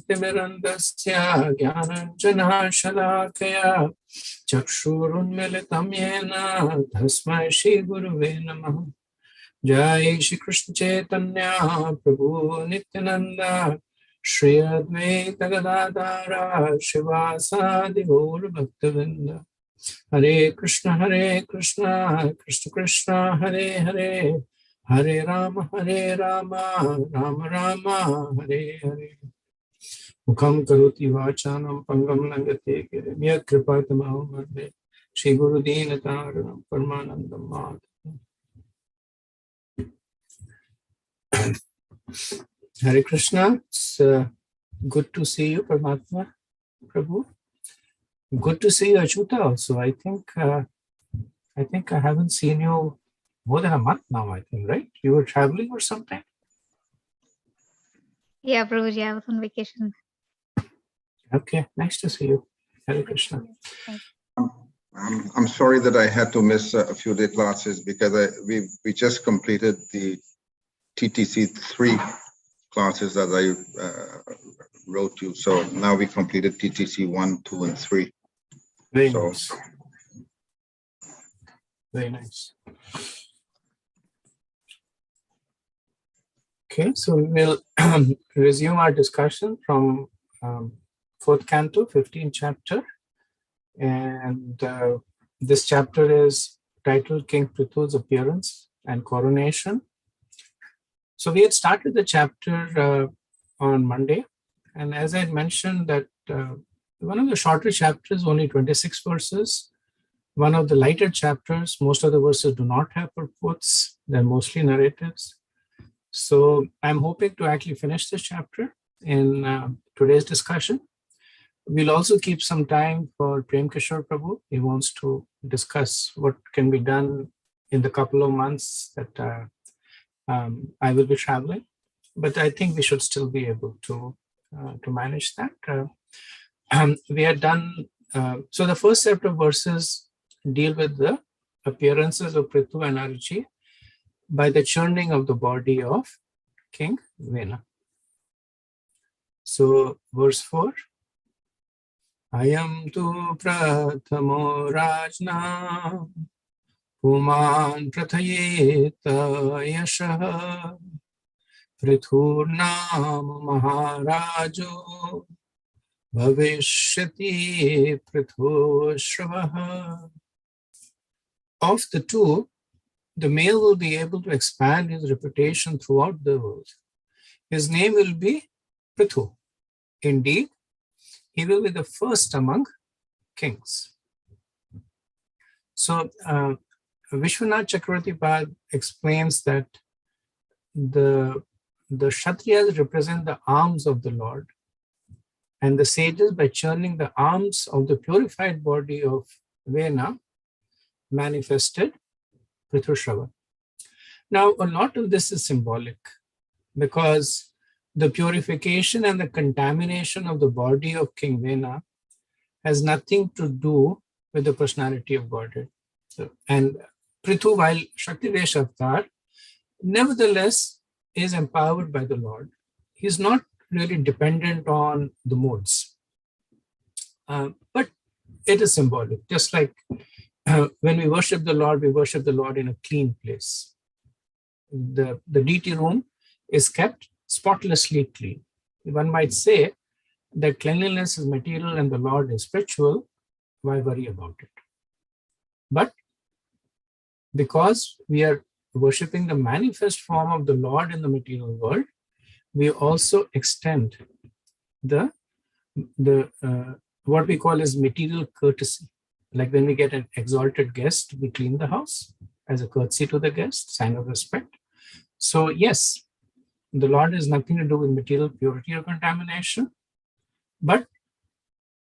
तिमिरन्दस्य ज्ञानाञ्जनशलाकया चक्षुरुन्मिलितं येन तस्मै श्रीगुरुवे नमः। जय श्री कृष्ण चैतन्य प्रभु नित्यानंद श्री अद्वैत गदाधर शिवासादि गौर भक्तवृंद। हरे कृष्ण कृष्ण कृष्ण हरे हरे, हरे राम राम राम हरे हरे। मुखं करोति वाचालं पंगं लंघते गिरिं यत्कृपातमहं वन्दे श्रीगुरुदीनतारिणं परमानन्दं माधवम्। Hare Krishna. It's good to see you, Paramatma Prabhu. Good to see you, Achyuta. Also, I think I haven't seen you more than a month now. I think, right? You were traveling or something. Yeah, Prabhuji, I was on vacation. Okay, nice to see you. Hare Krishna. I'm sorry that I had to miss a few day classes because we just completed the TTC 3 classes that I wrote you. So now we completed TTC 1, 2, and 3. Very nice. Very nice. Okay, so we'll resume our discussion from 4th canto, 15th chapter. And this chapter is titled King Prithu's Appearance and Coronation. So we had started the chapter on Monday. And as I had mentioned that one of the shorter chapters, only 26 verses. One of the lighter chapters, most of the verses do not have purports. They're mostly narratives. So I'm hoping to actually finish this chapter in today's discussion. We'll also keep some time for Prem Kishore Prabhu. He wants to discuss what can be done in the couple of months that I will be traveling. But I think we should still be able to manage that. We had done, so the first set of verses deal with the appearances of Prithu and Archi by the churning of the body of King Vena. So verse 4, Ayam tu prathamo rajna puman prathayeta yashaha prithurnam maharajo bhavishyati prithu shravaha. Of the two, the male will be able to expand his reputation throughout the world. His name will be Prithu. Indeed, he will be the first among kings. So Vishwanath Chakravarti Pad explains that the Kshatriyas represent the arms of the Lord, and the sages, by churning the arms of the purified body of Vena, manifested Prithu. Now, a lot of this is symbolic because the purification and the contamination of the body of King Vena has nothing to do with the personality of Godhead. So, and Prithu, while Shaktivesh avatar, nevertheless is empowered by the Lord. He's not really dependent on the modes, but it is symbolic. Just like when we worship the Lord in a clean place. The deity room is kept spotlessly clean. One might say that cleanliness is material and the Lord is spiritual. Why worry about it? But because we are worshipping the manifest form of the Lord in the material world, we also extend the what we call as material courtesy. Like when we get an exalted guest, we clean the house as a courtesy to the guest, sign of respect. So yes, the Lord has nothing to do with material purity or contamination, but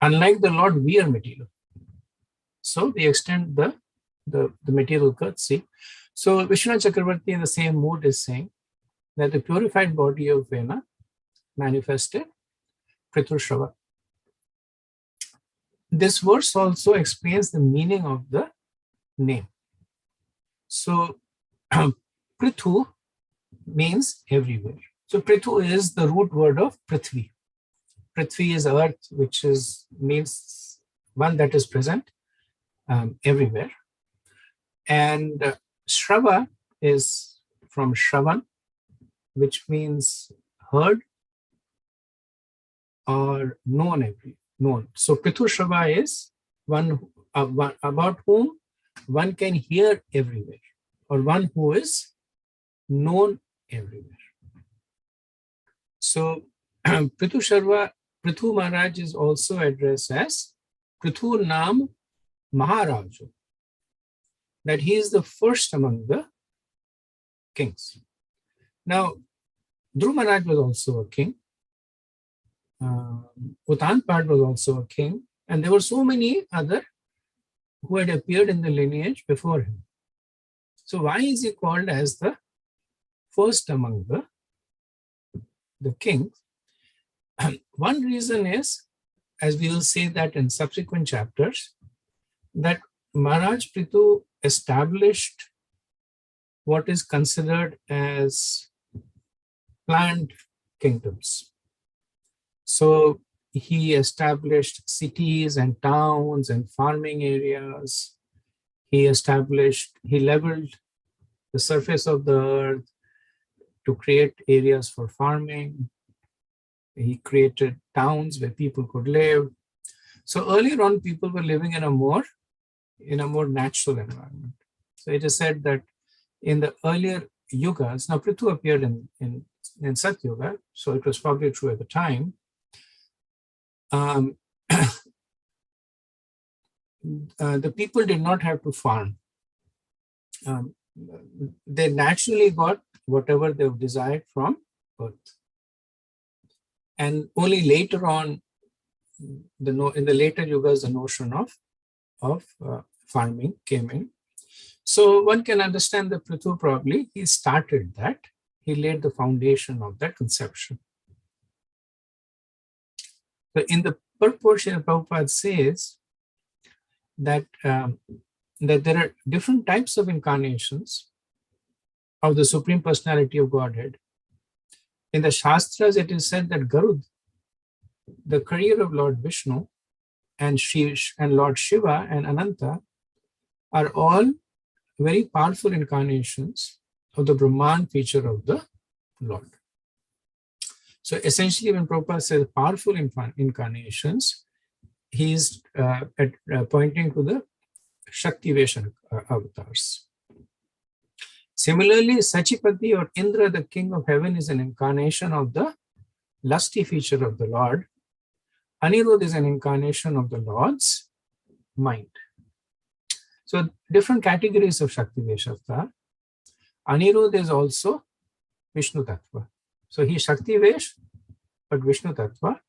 unlike the Lord, we are material. So we extend the material courtesy. So Vishwanath Chakravarti in the same mood is saying that the purified body of Vena manifested Prithu. This verse also explains the meaning of the name. So Prithu means everywhere. So Prithu is the root word of Prithvi. Prithvi is earth, which means one that is present everywhere. And Shrava is from Shravan, which means heard or known. So Prithu Shrava is one about whom one can hear everywhere, or one who is known everywhere. So Prithu Maharaj is also addressed as Prithu Nam Maharaju, that he is the first among the kings. Now, Dhruv Maharaj was also a king. Uttanpad was also a king. And there were so many other who had appeared in the lineage before him. So why is he called as the first among the kings? One reason is, as we will say that in subsequent chapters, that Maharaj Prithu established what is considered as planned kingdoms. So he established cities and towns and farming areas. He leveled the surface of the earth to create areas for farming. He created towns where people could live. So earlier on, people were living in a more natural environment. So it is said that in the earlier yugas, now Prithu appeared in Satyuga, so it was probably true at the time. The people did not have to farm. They naturally got whatever they desired from earth. And only later on, in the later yugas, the notion of farming came in. So one can understand that Prithu probably, he started that. He laid the foundation of that conception. So in the purport, Prabhupada says that, that there are different types of incarnations of the Supreme Personality of Godhead. In the Shastras, it is said that Garud, the career of Lord Vishnu, and Lord Shiva and Ananta are all very powerful incarnations of the Brahman feature of the Lord. So essentially, when Prabhupada says powerful incarnations, he is pointing to the Shaktivesh avatars. Similarly, Sachipati or Indra, the king of heaven, is an incarnation of the lusty feature of the Lord. Anirudh is an incarnation of the Lord's mind. So different categories of Shaktivesh avatar. Anirudh is also Vishnu Tattva. So he is Shaktivesh, but Vishnu Tattva.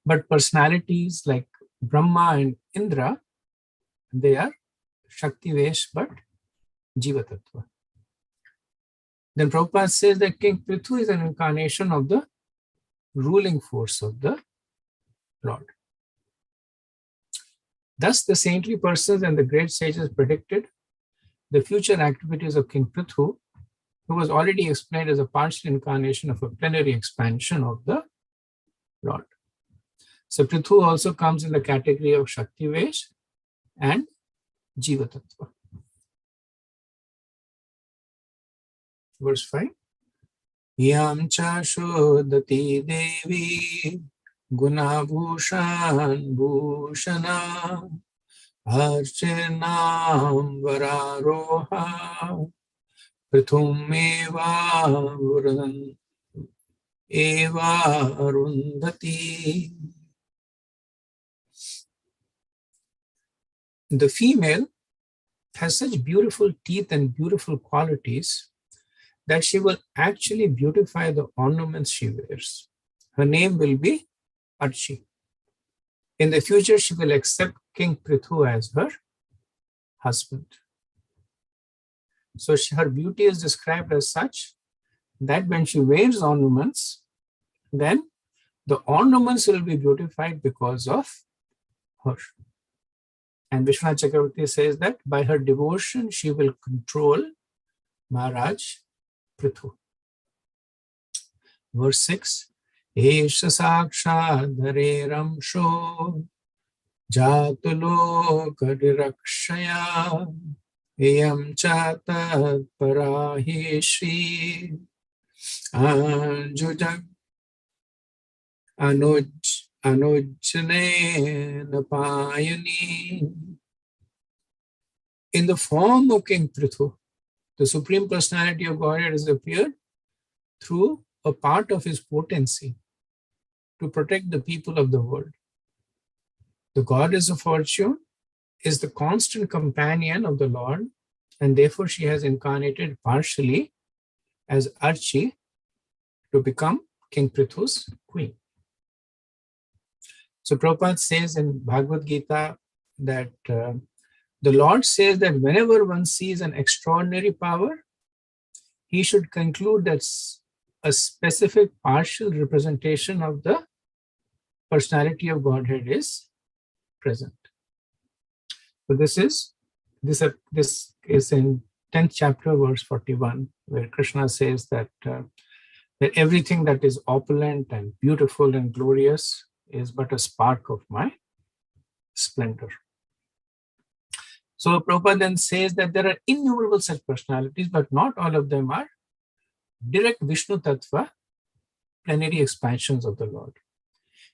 But personalities like Brahma and Indra, they are Shaktivesh, but Jiva Tattva. Then Prabhupada says that King Prithu is an incarnation of the ruling force of the Lord. Thus, the saintly persons and the great sages predicted the future activities of King Prithu, who was already explained as a partial incarnation of a plenary expansion of the Lord. So Prithu also comes in the category of Shaktivesh and Jiva Tattva. Verse 5. Yam cha shodati devi gunabhushan bhushana archenam vararoha prithum eva arundhati. The female has such beautiful teeth and beautiful qualities that she will actually beautify the ornaments she wears. Her name will be Archi. In the future, she will accept King Prithu as her husband. So her beauty is described as such that when she wears ornaments, then the ornaments will be beautified because of her. And Vishwanath Chakravarti says that by her devotion, she will control Maharaj Prithu. Verse 6. Esha Sakshadhareramsho Jatulokarakshaya Eyam Chatat Parahi Anjujag Anujjane Napayani. In the form of King Prithu, the Supreme Personality of Godhead has appeared through a part of his potency to protect the people of the world. The goddess of fortune is the constant companion of the Lord, and therefore she has incarnated partially as Archi to become King Prithu's queen. So Prabhupada says in Bhagavad Gita that the Lord says that whenever one sees an extraordinary power, he should conclude that a specific partial representation of the personality of Godhead is present. So this is in 10th chapter, verse 41, where Krishna says that that everything that is opulent and beautiful and glorious is but a spark of my splendor. So Prabhupada then says that there are innumerable such personalities, but not all of them are direct Vishnu Tattva, plenary expansions of the Lord.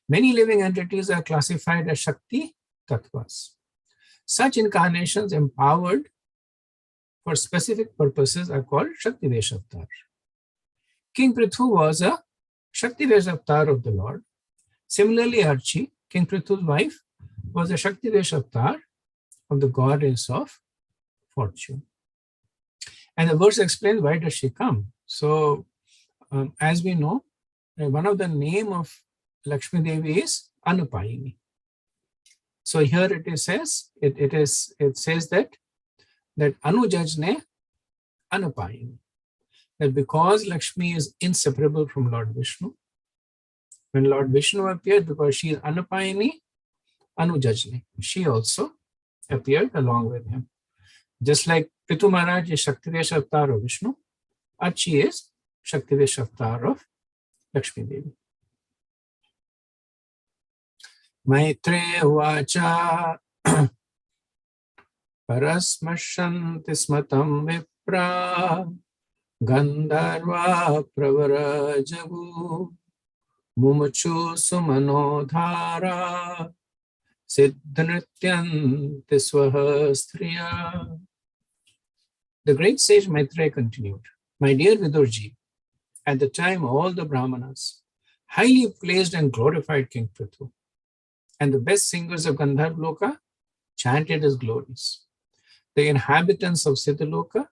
Many living entities are classified as Shakti Tattvas. Such incarnations empowered for specific purposes are called Shaktivesh avatar. King Prithu was a Shaktivesh avatar of the Lord. Similarly, Archi, King Prithu's wife, was a Shaktivesh avatar of the goddess of fortune. And the verse explains why does she come. So, as we know, one of the name of Lakshmi Devi is Anupayini. So here it says that Anujajne Anupayini, that because Lakshmi is inseparable from Lord Vishnu, when Lord Vishnu appeared, because she is Anupayini, Anujajne, she also appeared along with him. Just like Prithu Maharaj is Shaktivesh avatar of Vishnu, Archi is Shaktivesh avatar of Lakshmi Devi. Maitreya Uvacha Parasmashanti Smatam Vipra Gandharva Pravarajagu Mumuchu Sumanodhara Siddhanityanti Swahastriya. The great sage Maitreya continued, my dear Vidurji, at the time all the Brahmanas highly praised and glorified King Prithu, and the best singers of Gandharvaloka chanted his glories. The inhabitants of Siddhaloka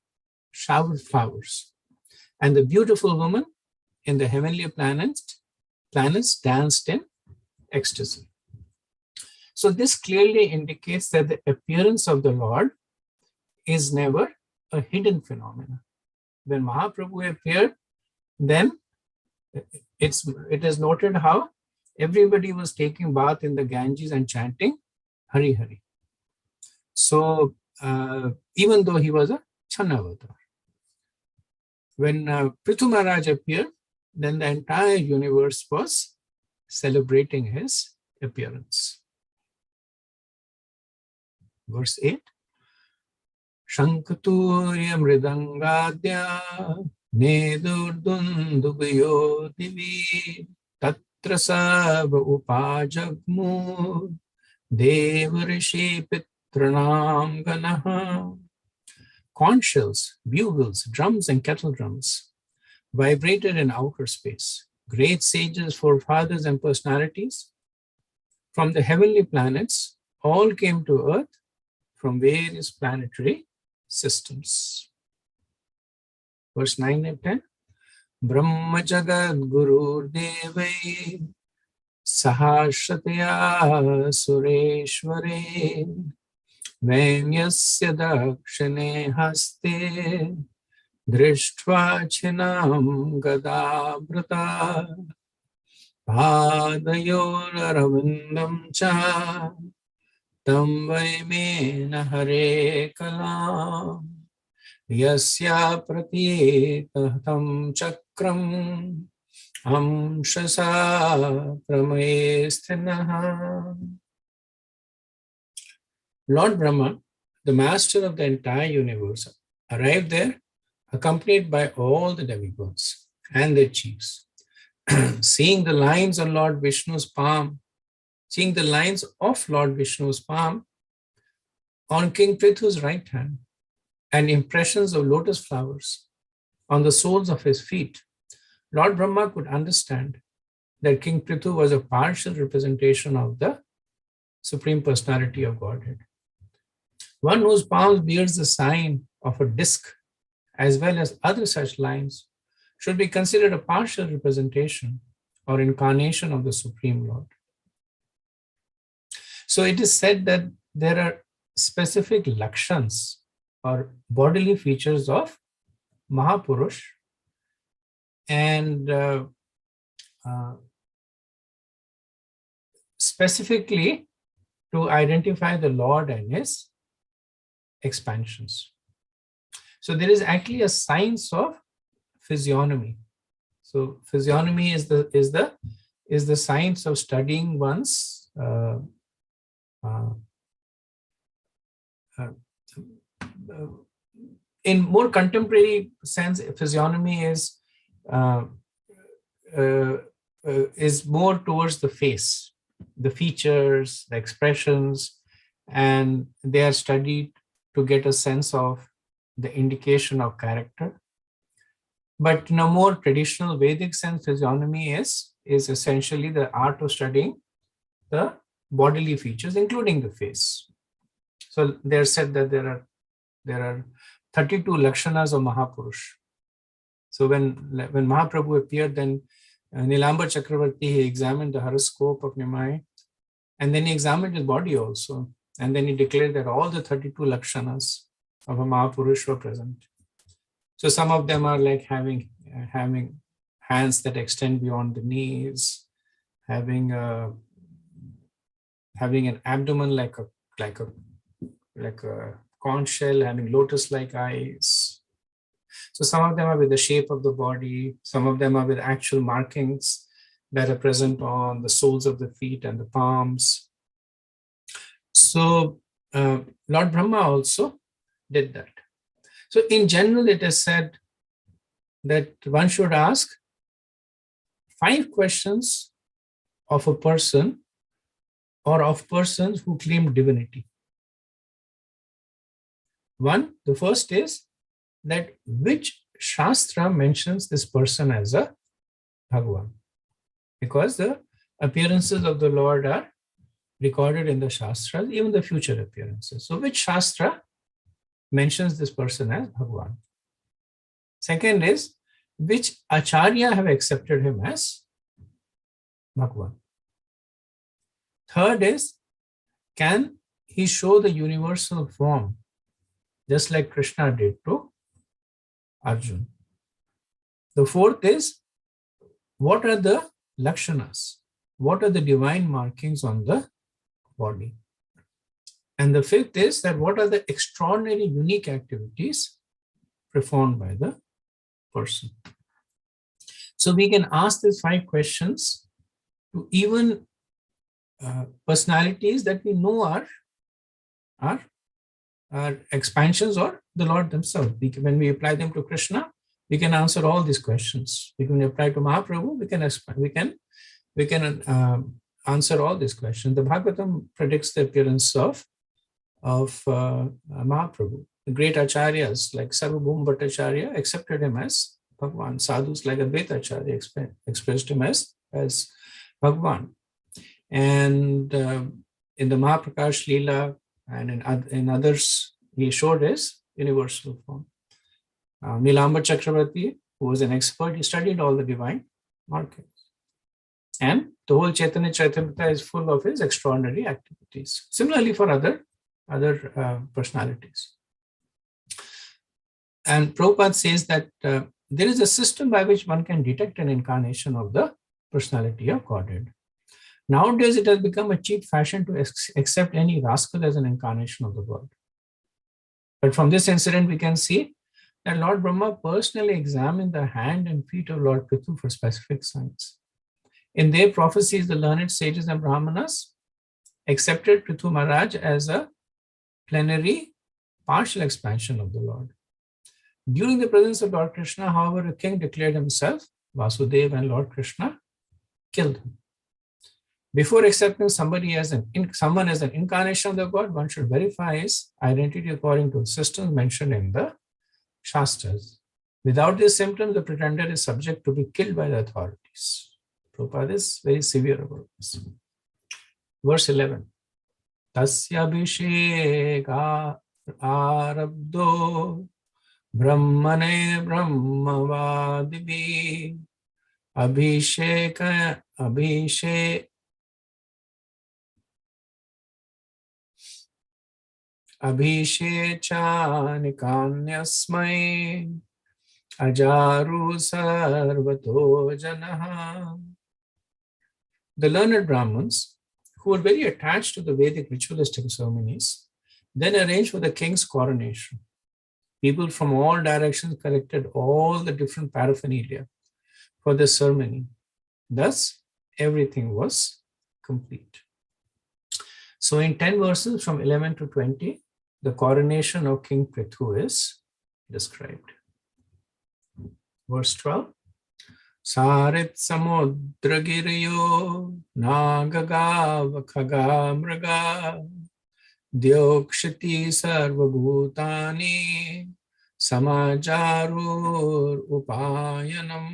showered flowers, and the beautiful women in the heavenly planets danced in ecstasy. So this clearly indicates that the appearance of the Lord is never a hidden phenomenon. When Mahaprabhu appeared, then it is noted how everybody was taking bath in the Ganges and chanting Hari Hari. So even though he was a Channavatar, when Prithu Maharaj appeared, then the entire universe was celebrating his appearance. Verse 8. Shankaturiya mridangadya nedurdundubayo divi tatra sabha upajagmu devarishi pitranam ganaha. Conch shells, bugles, drums, and kettle drums vibrated in outer space. Great sages, forefathers, and personalities from the heavenly planets all came to earth from various planetary systems. Verse 9 and 10. Brahma Jagad Guru Devai Sahasratya Sureshware Vemyasya Dakshane Haste Drishtva Chinam Gadabrata Padayor Aravindam Cha Tam Vaimena Hare Kalam Yasya Pratyetatam Chakram Amshasa Pramaye Sthinaha. Lord Brahma, the master of the entire universe, arrived there accompanied by all the demigods and their chiefs. Seeing the lines on Lord Vishnu's palm, seeing the lines of Lord Vishnu's palm on King Prithu's right hand, and impressions of lotus flowers on the soles of his feet, Lord Brahma could understand that King Prithu was a partial representation of the Supreme Personality of Godhead. One whose palm bears the sign of a disc, as well as other such lines, should be considered a partial representation or incarnation of the Supreme Lord. So it is said that there are specific lakshans or bodily features of Mahapurush, and specifically to identify the Lord and his expansions. So there is actually a science of physiognomy. So physiognomy is the science of studying one's in more contemporary sense, physiognomy is more towards the face, the features, the expressions, and they are studied to get a sense of the indication of character. But in a more traditional Vedic sense, physiognomy is essentially the art of studying the bodily features, including the face. So they said that there are 32 lakshanas of Mahapurush. So when Mahaprabhu appeared, then Nilamba Chakravarti, he examined the horoscope of Nimai, and then he examined his body also. And then he declared that all the 32 lakshanas of a Mahapurush were present. So some of them are like having hands that extend beyond the knees, having an abdomen like a conch shell, having lotus-like eyes. So some of them are with the shape of the body. Some of them are with actual markings that are present on the soles of the feet and the palms. So Lord Brahma also did that. So in general, it is said that one should ask 5 questions of a person or of persons who claim divinity. The first is that which Shastra mentions this person as a Bhagavan, because the appearances of the Lord are recorded in the Shastras, even the future appearances. So which Shastra mentions this person as Bhagavan? Second is, which Acharya have accepted him as Bhagavan? Third is, can he show the universal form, just like Krishna did to Arjuna? The fourth is, what are the lakshanas? What are the divine markings on the body? And the fifth is that what are the extraordinary, unique activities performed by the person? So we can ask these 5 questions to even personalities that we know are expansions or the Lord themselves. When we apply them to Krishna, we can answer all these questions. We can apply to Mahaprabhu, we can answer all these questions. The Bhagavatam predicts the appearance of Mahaprabhu. The great acharyas like Sarvabhauma Bhattacharya accepted him as Bhagavan. Sadhus like Advaita Acharya expressed him as Bhagavan. And in the Mahaprakash Leela and in others, he showed his universal form. Nilamba Chakravarti, who was an expert, he studied all the divine markings. And the whole Chaitanya Charitamrita is full of his extraordinary activities. Similarly for other personalities. And Prabhupada says that there is a system by which one can detect an incarnation of the personality of Godhead. Nowadays, it has become a cheap fashion to accept any rascal as an incarnation of the God. But from this incident, we can see that Lord Brahma personally examined the hand and feet of Lord Prithu for specific signs. In their prophecies, the learned sages and Brahmanas accepted Prithu Maharaj as a plenary partial expansion of the Lord. During the presence of Lord Krishna, however, the king declared himself Vasudeva, and Lord Krishna killed him. Before accepting someone as an incarnation of the God, one should verify his identity according to systems mentioned in the Shastras. Without these symptoms, the pretender is subject to be killed by the authorities. Prabhupada is very severe about this. Verse 11. Tasya abhisheka arabdo brahmane brahmavadibi abhisheka abhishecha nikanyasmai ajaru sarvato janaha. The learned Brahmins, who were very attached to the Vedic ritualistic ceremonies, then arranged for the king's coronation. People from all directions collected all the different paraphernalia for the ceremony. Thus, everything was complete. So in 10 verses from 11 to 20, the coronation of King Prithu is described. Verse 12. Sarit samudragiriyo nagaga vakhaga mraga dyokshiti sarvabhutani samajarur upayanam.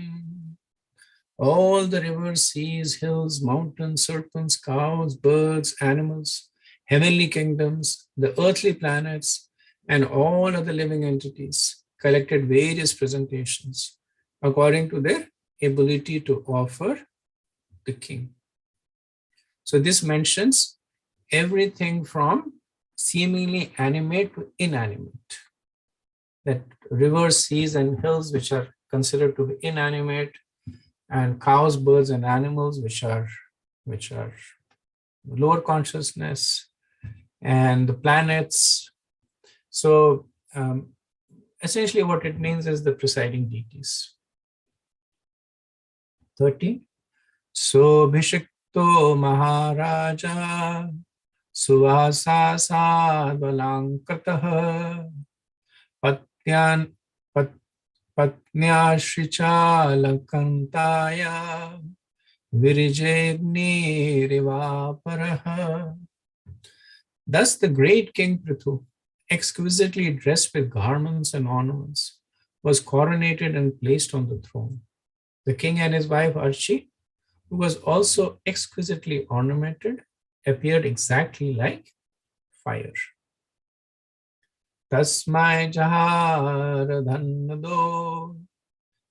All the rivers, seas, hills, mountains, serpents, cows, birds, animals, heavenly kingdoms, the earthly planets, and all other living entities collected various presentations according to their ability to offer the king. So this mentions everything from seemingly animate to inanimate. That rivers, seas, and hills, which are considered to be inanimate, and cows, birds, and animals, which are lower consciousness, and the planets. So essentially what it means is the presiding deities. 13. So Bhishikto Maharaja Suvasa Sadvalankatah Patyan Patnya Shricha Virijegni Rivaparaha. Thus the great King Prithu, exquisitely dressed with garments and ornaments, was coronated and placed on the throne. The king and his wife Archi, who was also exquisitely ornamented, appeared exactly like fire. Tasmai jahar dhannado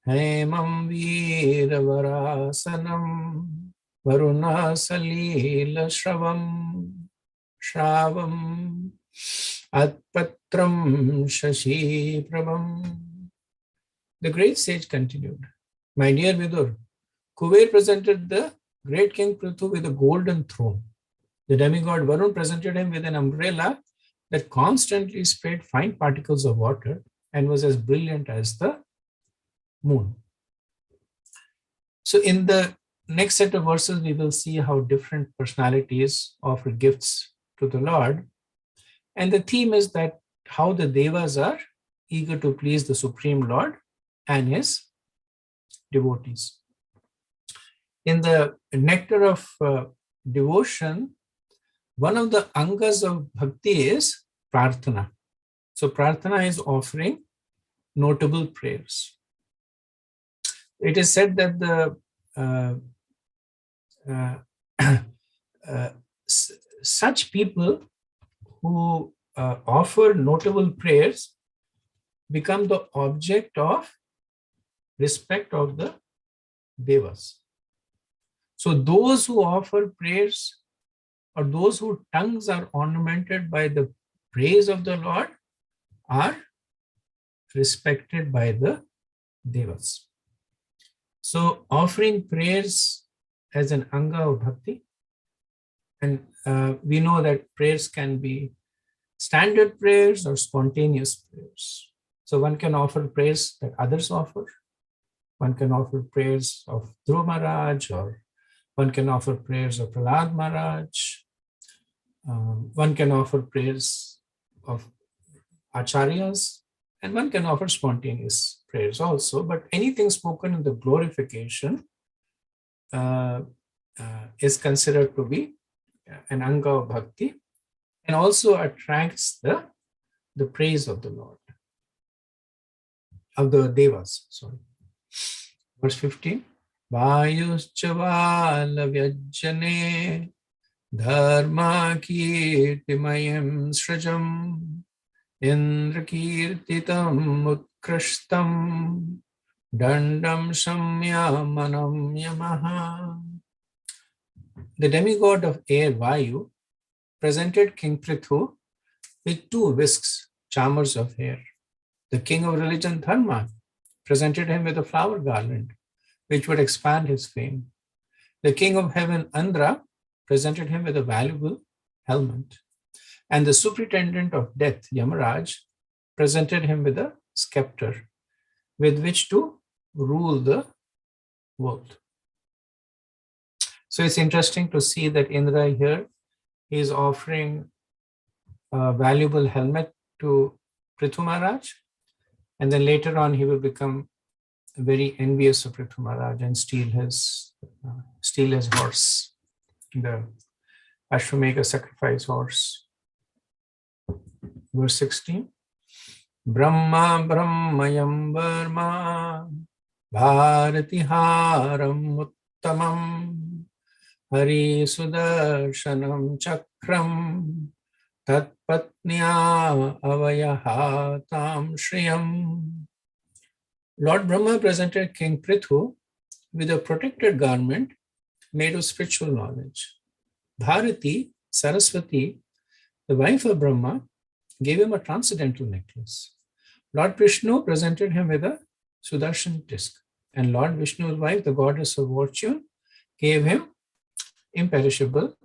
hemam veeravarasanam varuna salila shravam atpatram shashi prabham. The great sage continued, my dear Vidur, Kuber presented the great King Prithu with a golden throne. The demigod Varun presented him with an umbrella that constantly sprayed fine particles of water and was as brilliant as the moon. So in the next set of verses, we will see how different personalities offer gifts to the Lord. And the theme is that how the Devas are eager to please the Supreme Lord and his devotees. In the nectar of devotion, one of the angas of bhakti is prarthana. So prarthana is offering notable prayers. It is said that such people who offer notable prayers become the object of respect of the devas. So those who offer prayers, or those whose tongues are ornamented by the praise of the Lord, are respected by the devas. So offering prayers as an anga of bhakti, and we know that prayers can be standard prayers or spontaneous prayers. So one can offer praise that others offer. One can offer praise of Dhruva Maharaj, or one can offer praise of Prahlad Maharaj. One can offer praise of acharyas, and one can offer spontaneous prayers also. But anything spoken in the glorification is considered to be an anga of bhakti, and also attracts the praise of the Lord, of the devas. Sorry. Verse 15. Vayuschavala vyajjane dharma kirtimayam srajam indra kirtitam utkrishtam dandam samyamanam yamaha. The demigod of air Vayu presented King Prithu with 2 whisks, charmers of hair. The king of religion Dharma presented him with a flower garland, which would expand his fame. The king of heaven Andra presented him with a valuable helmet. And the superintendent of death, Yamaraj, presented him with a scepter with which to rule the world. So it's interesting to see that Indra here is offering a valuable helmet to Prithu Maharaj, and then later on he will become very envious of Prithu Maharaj and steal his horse, the Ashwamedha sacrifice horse. Verse 16. Brahma Brahmayam Varma Bharatiharam Uttamam Hari Sudarshanam Chakram Tatpatnya Avayahatam Shriyam. Lord Brahma presented King Prithu with a protected garment made of spiritual knowledge. Bharati, Saraswati, the wife of Brahma, gave him a transcendental necklace. Lord Vishnu presented him with a Sudarshan disc, and Lord Vishnu's wife, the goddess of fortune, gave him imperishable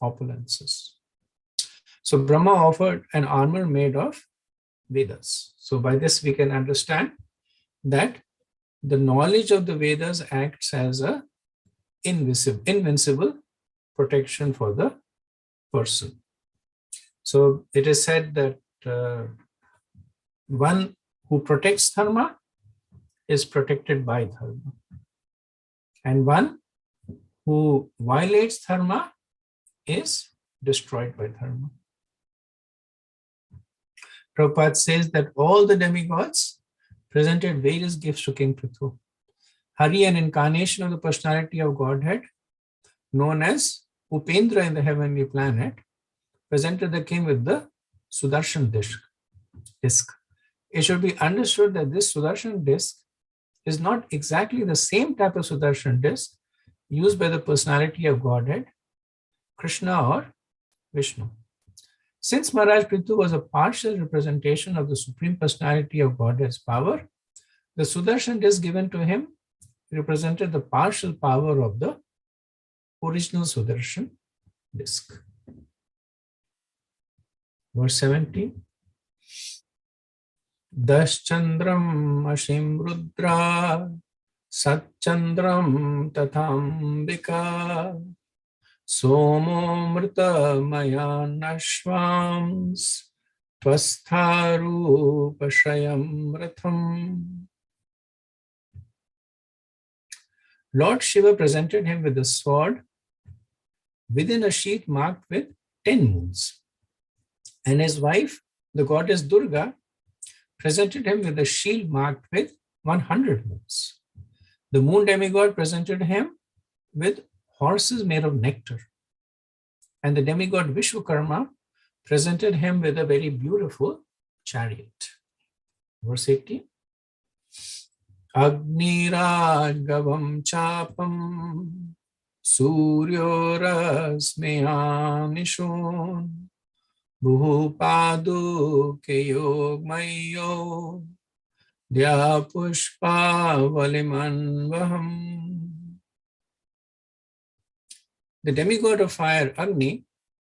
opulences. So Brahma offered an armor made of Vedas. So by this we can understand that the knowledge of the Vedas acts as a invincible protection for the person. So it is said that one who protects dharma is protected by dharma, and one who violates dharma is destroyed by dharma. Prabhupada says that all the demigods presented various gifts to King Prithu. Hari, an incarnation of the personality of Godhead, known as Upendra in the heavenly planet, presented the king with the Sudarshan disc. It should be understood that this Sudarshan disc is not exactly the same type of Sudarshan disc used by the personality of Godhead, Krishna or Vishnu. Since Maharaj Prithu was a partial representation of the Supreme Personality of Godhead's power, the Sudarshan disc given to him represented the partial power of the original Sudarshan disc. Verse 17. Daschandram ashim rudra satchandram tathambika somo mrita maya nashvams tvastharu pashayam ratham. Lord Shiva presented him with a sword within a sheath marked with 10 moons. And his wife, the goddess Durga, presented him with a shield marked with 100 moons. The moon demigod presented him with horses made of nectar. And the demigod Vishwakarma presented him with a very beautiful chariot. Verse 18. Agniragavam chapam suryorasmeyamishun Bhupadu keyogmayo Dhyapushpa valimanvaham. The demigod of fire, Agni,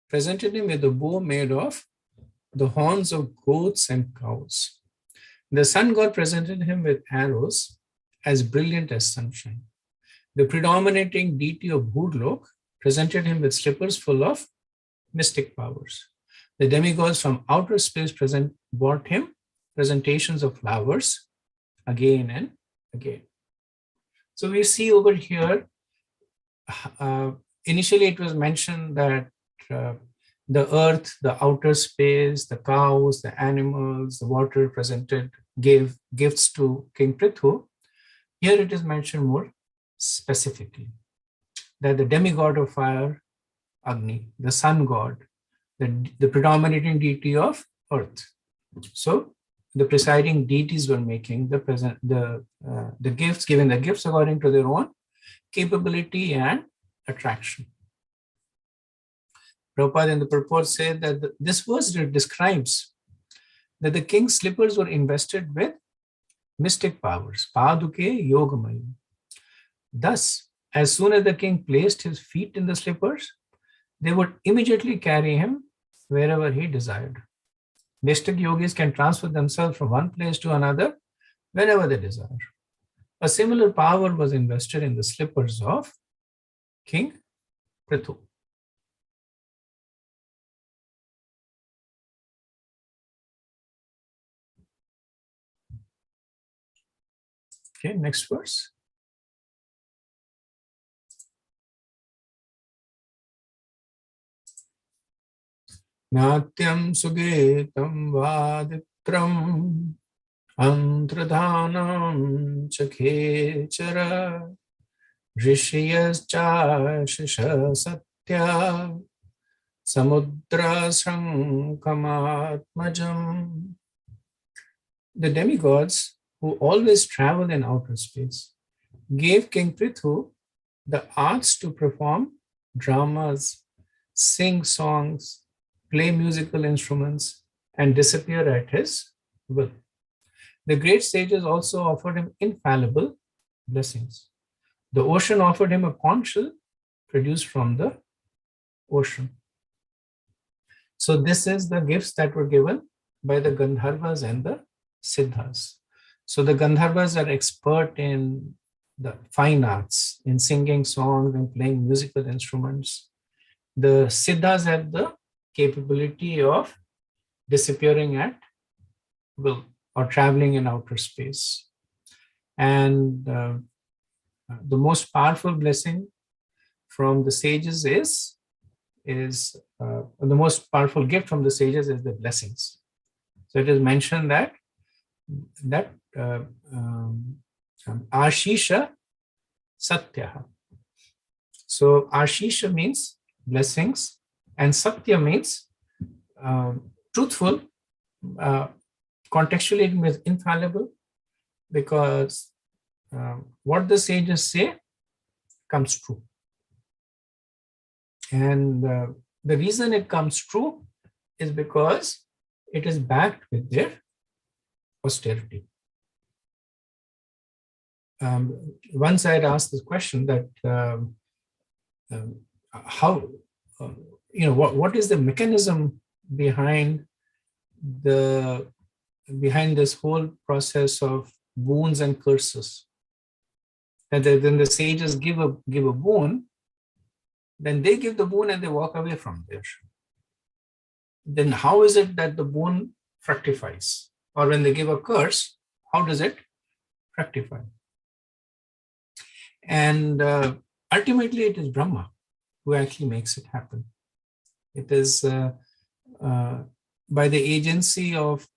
presented him with a bow made of the horns of goats and cows. The sun god presented him with arrows as brilliant as sunshine. The predominating deity of Bhurlok presented him with slippers full of mystic powers. The demigods from outer space brought him presentations of flowers again and again. So we see over here, initially it was mentioned that the earth, the outer space, the cows, the animals, the water gave gifts to King Prithu. Here it is mentioned more specifically that the demigod of fire, Agni, the sun god, the predominating deity of earth. So the presiding deities were making the gifts, giving the gifts according to their own capability and attraction. Prabhupada in the purport said that this verse describes that the king's slippers were invested with mystic powers, paduke yogamaya. Thus, as soon as the king placed his feet in the slippers, they would immediately carry him wherever he desired. Mystic yogis can transfer themselves from one place to another whenever they desire. A similar power was invested in the slippers of King Prithu. Okay, next verse. Natyam sugetam vaditram antradhanam chakhechara rishiyascha shisha satya samudra sankamatmajam. The demigods, who always travel in outer space, gave King Prithu the arts to perform dramas, sing songs, play musical instruments, and disappear at his will. The great sages also offered him infallible blessings. The ocean offered him a conch shell produced from the ocean. So this is the gifts that were given by the Gandharvas and the Siddhas. So the Gandharvas are expert in the fine arts, in singing songs and playing musical instruments. The Siddhas have the capability of disappearing at will or traveling in outer space. And the most powerful blessing from the sages is the most powerful gift from the sages is the blessings. So it is mentioned that Ashisha Satya. So Ashisha means blessings, and Satya means truthful. Contextually, it means infallible, because what the sages say comes true. And the reason it comes true is because it is backed with their austerity. Once I had asked this question that how, what is the mechanism behind this whole process of boons and curses? And then the sages give a boon, then they give the boon and they walk away from there. Then how is it that the boon fructifies? Or when they give a curse, how does it fructify? And ultimately it is Brahma who actually makes it happen. It is by the agency of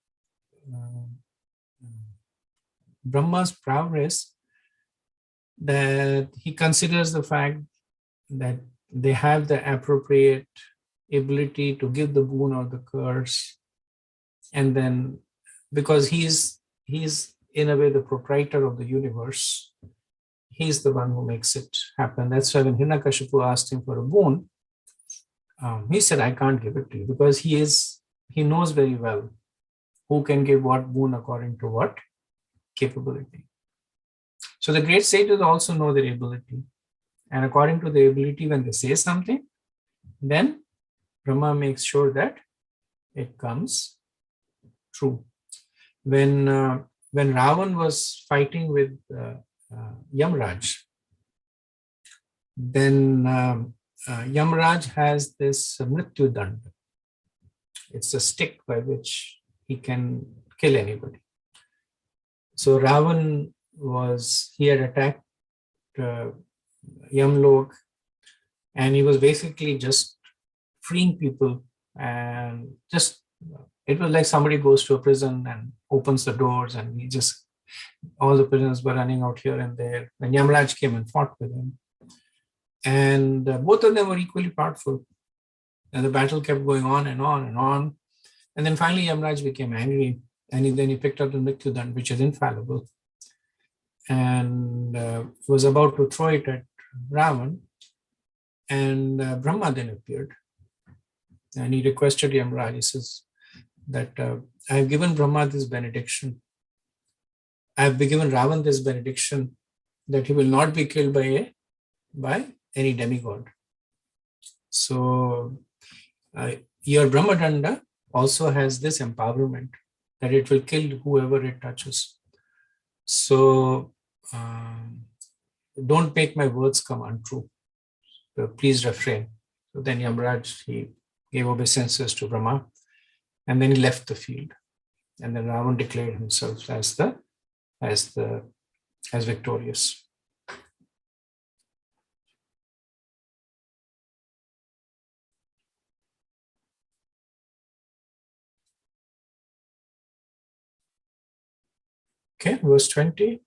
Brahma's prowess that he considers the fact that they have the appropriate ability to give the boon or the curse. And then because he's in a way the proprietor of the universe, he's the one who makes it happen. That's why when Hiranyakashipu asked him for a boon, he said, I can't give it to you, because he knows very well who can give what boon according to what capability. So the great sages also know their ability. And according to their ability, when they say something, then Brahma makes sure that it comes true. When when Ravan was fighting with Yamraj, then Yamraj has this Mrityu Dand. It's a stick by which he can kill anybody. So Ravan he had attacked Yamlok, and he was basically just freeing people, and just, it was like somebody goes to a prison and opens the doors, and all the prisoners were running out here and there. And Yamraj came and fought with him. And both of them were equally powerful. And the battle kept going on and on and on. And then finally Yamraj became angry, and then he picked up the Mrityudand, which is infallible, and was about to throw it at Ravan. And Brahma then appeared, and he requested Yamraj. He says that I have given Brahma this benediction. I have given Ravan this benediction that he will not be killed by any demigod. So your Brahmadanda also has this empowerment that it will kill whoever it touches. So don't make my words come untrue. So please refrain. So then Yamraj, he gave obeisances to Brahma, and then he left the field. And then Ravan declared himself as victorious. Okay, verse 20.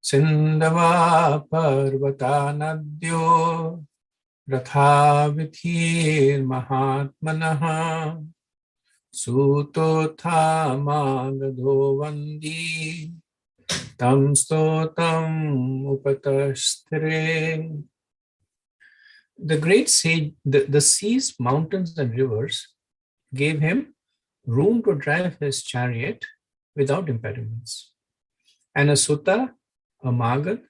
Sindhava parvata nadyo ratha vithir mahatmanaha suto thamagado vandi tam stotam upatasthire. The great sage, the seas, mountains, and rivers gave him room to drive his chariot without impediments. And a Sutta, a Magad,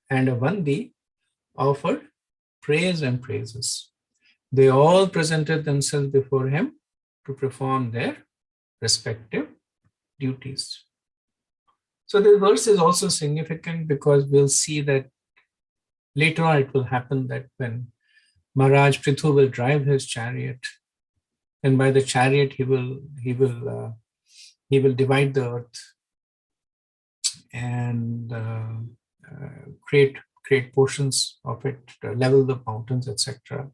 and a Vandi offered praise and praises. They all presented themselves before him to perform their respective duties. So this verse is also significant because we'll see that later on it will happen that when Maharaj Prithu will drive his chariot, and by the chariot he will divide the earth and create portions of it, level the mountains, etc.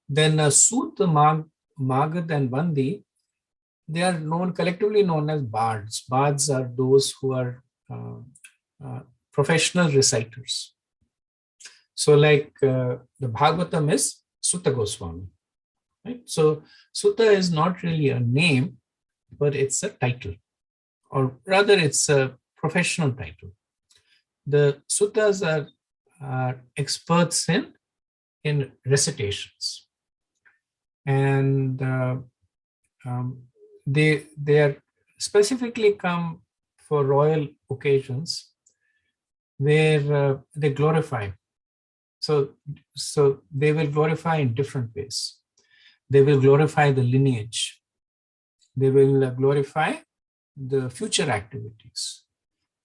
Then Sut, Magad, and Vandi, they are collectively known as bards. Bards are those who are professional reciters. So like the Bhagavatam is Sutta Goswami, right? So Sutta is not really a name, but it's a title, or rather it's a professional title. The suttas are experts in recitations, and they are specifically come for royal occasions where they glorify. So they will glorify in different ways. They will glorify the lineage. They will glorify the future activities.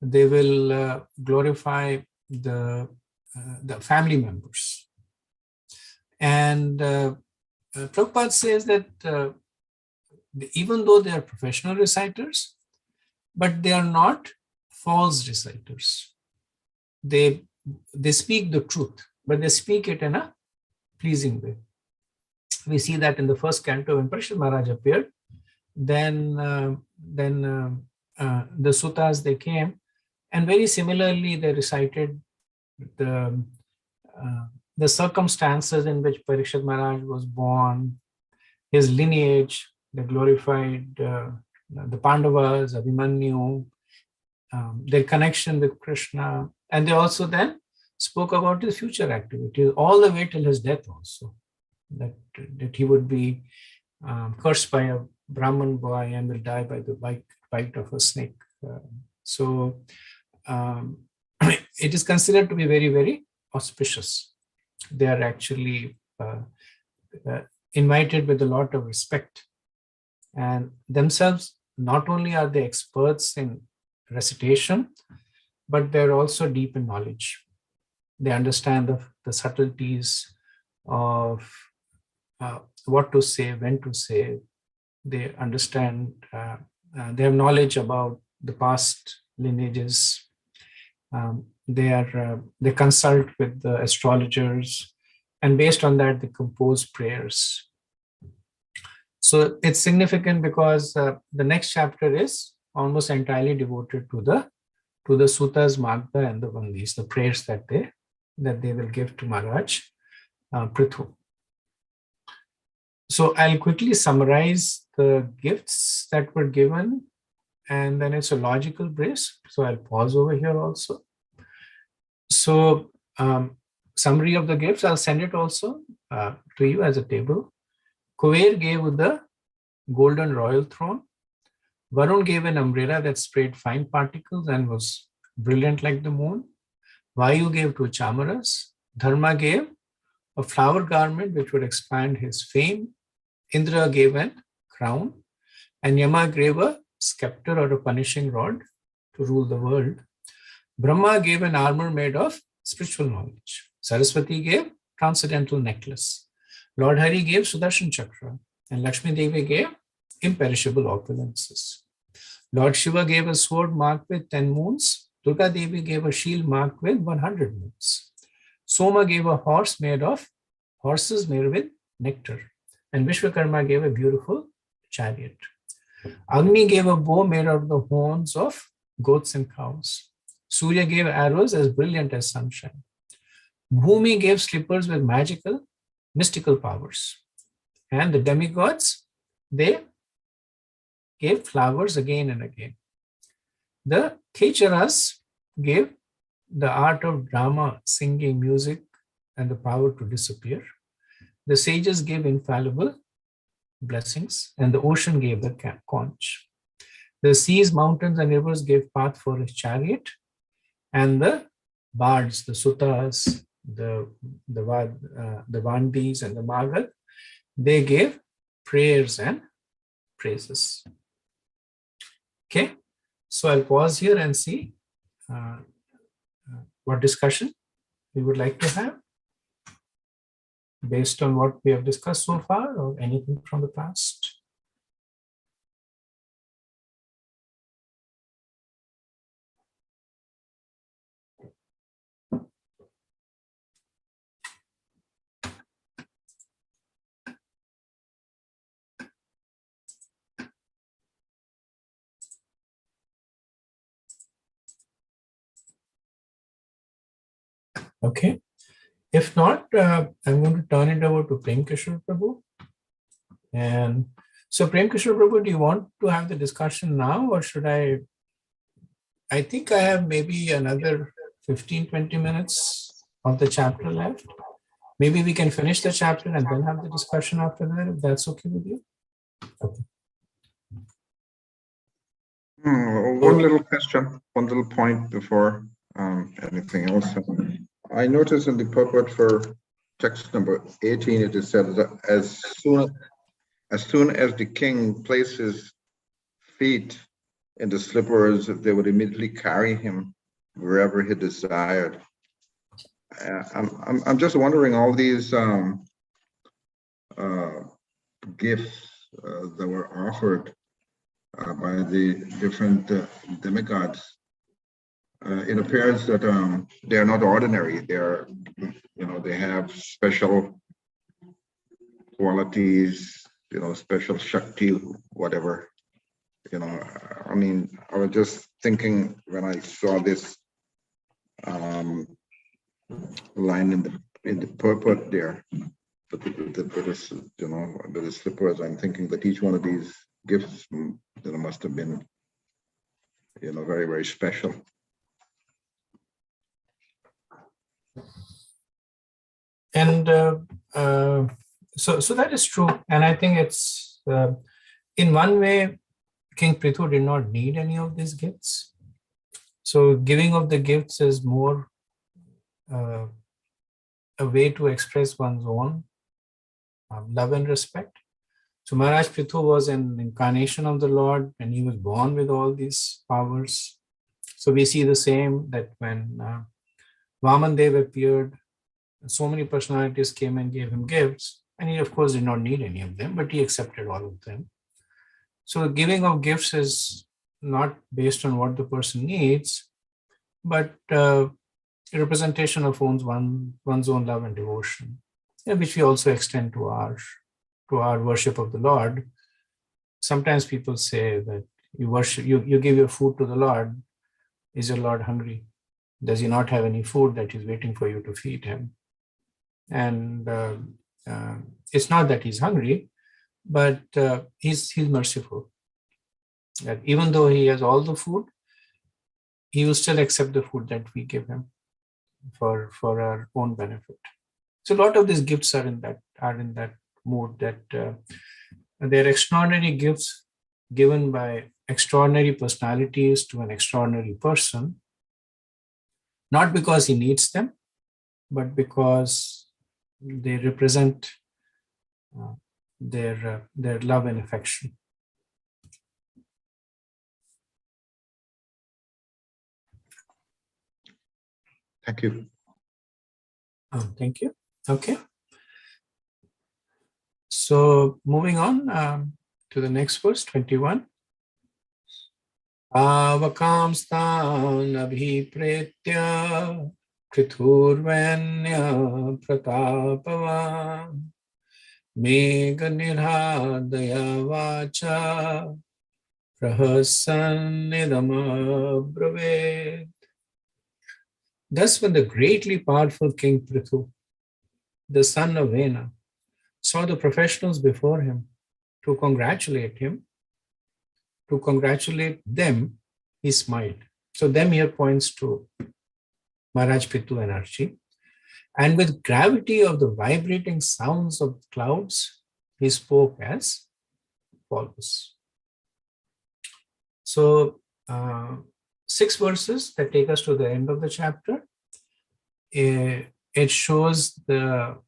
They will glorify the family members. And Prabhupada says that even though they are professional reciters, but they are not false reciters. They speak the truth, but they speak it in a pleasing way. We see that in the first canto when Parishad Maharaj appeared. Then the suttas, they came, and very similarly they recited the circumstances in which Parishad Maharaj was born, his lineage. They glorified the Pandavas, Abhimanyu, their connection with Krishna, and they also then spoke about his future activities all the way till his death also, that he would be cursed by a Brahman boy and will die by the bite of a snake. So it is considered to be very, very auspicious. They are actually invited with a lot of respect, and themselves, not only are they experts in recitation, but they're also deep in knowledge. They understand the subtleties of what to say, when to say. They understand, they have knowledge about the past lineages. They consult with the astrologers, and based on that, they compose prayers. So it's significant because the next chapter is almost entirely devoted to the suttas, magda, and the vandis, the prayers that they will give to Maharaj Prithu. So I'll quickly summarize the gifts that were given, and then it's a logical bridge. So I'll pause over here also. So summary of the gifts, I'll send it also to you as a table. Kuber gave the golden royal throne. Varun gave an umbrella that sprayed fine particles and was brilliant like the moon. Vayu gave 2 chamaras. Dharma gave a flower garment which would expand his fame. Indra gave a crown, and Yama gave a scepter or a punishing rod to rule the world. Brahma gave an armor made of spiritual knowledge. Saraswati gave transcendental necklace. Lord Hari gave Sudarshan Chakra, and Lakshmi Devi gave imperishable opulences. Lord Shiva gave a sword marked with 10 moons. Durga Devi gave a shield marked with 100 moons. Soma gave a horses made with nectar. And Vishwakarma gave a beautiful chariot. Agni gave a bow made out of the horns of goats and cows. Surya gave arrows as brilliant as sunshine. Bhumi gave slippers with mystical powers. And the demigods, they gave flowers again and again. The Kecharas gave the art of drama, singing, music, and the power to disappear. The sages gave infallible blessings, and the ocean gave the conch. The seas, mountains, and rivers gave path for his chariot, and the bards, the suttas, the vandis, and the magal, they gave prayers and praises. Okay, so I'll pause here and see what discussion we would like to have based on what we have discussed so far, or anything from the past. Okay. If not, I'm going to turn it over to Prem Kishore Prabhu. And so Prem Kishore Prabhu, do you want to have the discussion now, or should I think I have maybe another 15-20 minutes of the chapter left. Maybe we can finish the chapter and then have the discussion after that, if that's okay with you. Okay. One little question, one little point before anything else. I noticed in the purport for text number 18, it is said that as soon as the king placed his feet in the slippers, they would immediately carry him wherever he desired. I'm just wondering, all these gifts that were offered by the different demigods, it appears that they are not ordinary. They are, they have special qualities, special Shakti, whatever. I mean, I was just thinking when I saw this line in the purport there, but the slippers, I'm thinking that each one of these gifts must have been, very, very special. And so that is true. And I think it's, in one way, King Prithu did not need any of these gifts. So giving of the gifts is more a way to express one's own love and respect. So Maharaj Prithu was an incarnation of the Lord, and he was born with all these powers. So we see the same, that when Vaman Dev appeared, so many personalities came and gave him gifts, and he of course did not need any of them, but he accepted all of them. So giving of gifts is not based on what the person needs, but a representation of one's own love and devotion, which we also extend to our worship of the Lord. Sometimes people say that you give your food to the Lord. Is your Lord hungry? Does he not have any food that he's waiting for you to feed him? And it's not that he's hungry, but he's merciful. That even though he has all the food, he will still accept the food that we give him for our own benefit. So a lot of these gifts are in that mood, that they're extraordinary gifts given by extraordinary personalities to an extraordinary person, not because he needs them, but because they represent their love and affection. Thank you. Thank you. Okay. So moving on to the next verse, 21. Avakamstan abhipretya krithurvanya pratapava mega nirhadaya vacha prahasannidama brave. Thus, when the greatly powerful King Prithu, the son of Vena, saw the professionals before him to congratulate them, he smiled. So them here points to Maharaj Prithu and Archie. And with gravity of the vibrating sounds of clouds, he spoke as follows. So 6 verses that take us to the end of the chapter. It shows the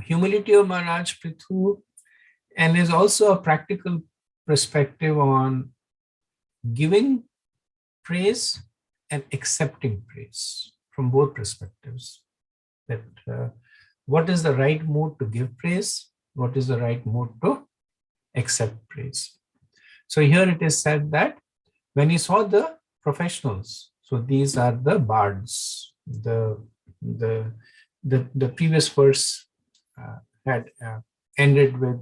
humility of Maharaj Prithu, and is also a practical perspective on giving praise and accepting praise from both perspectives. That what is the right mood to give praise? What is the right mood to accept praise? So here it is said that when he saw the professionals, so these are the bards. The previous verse had ended with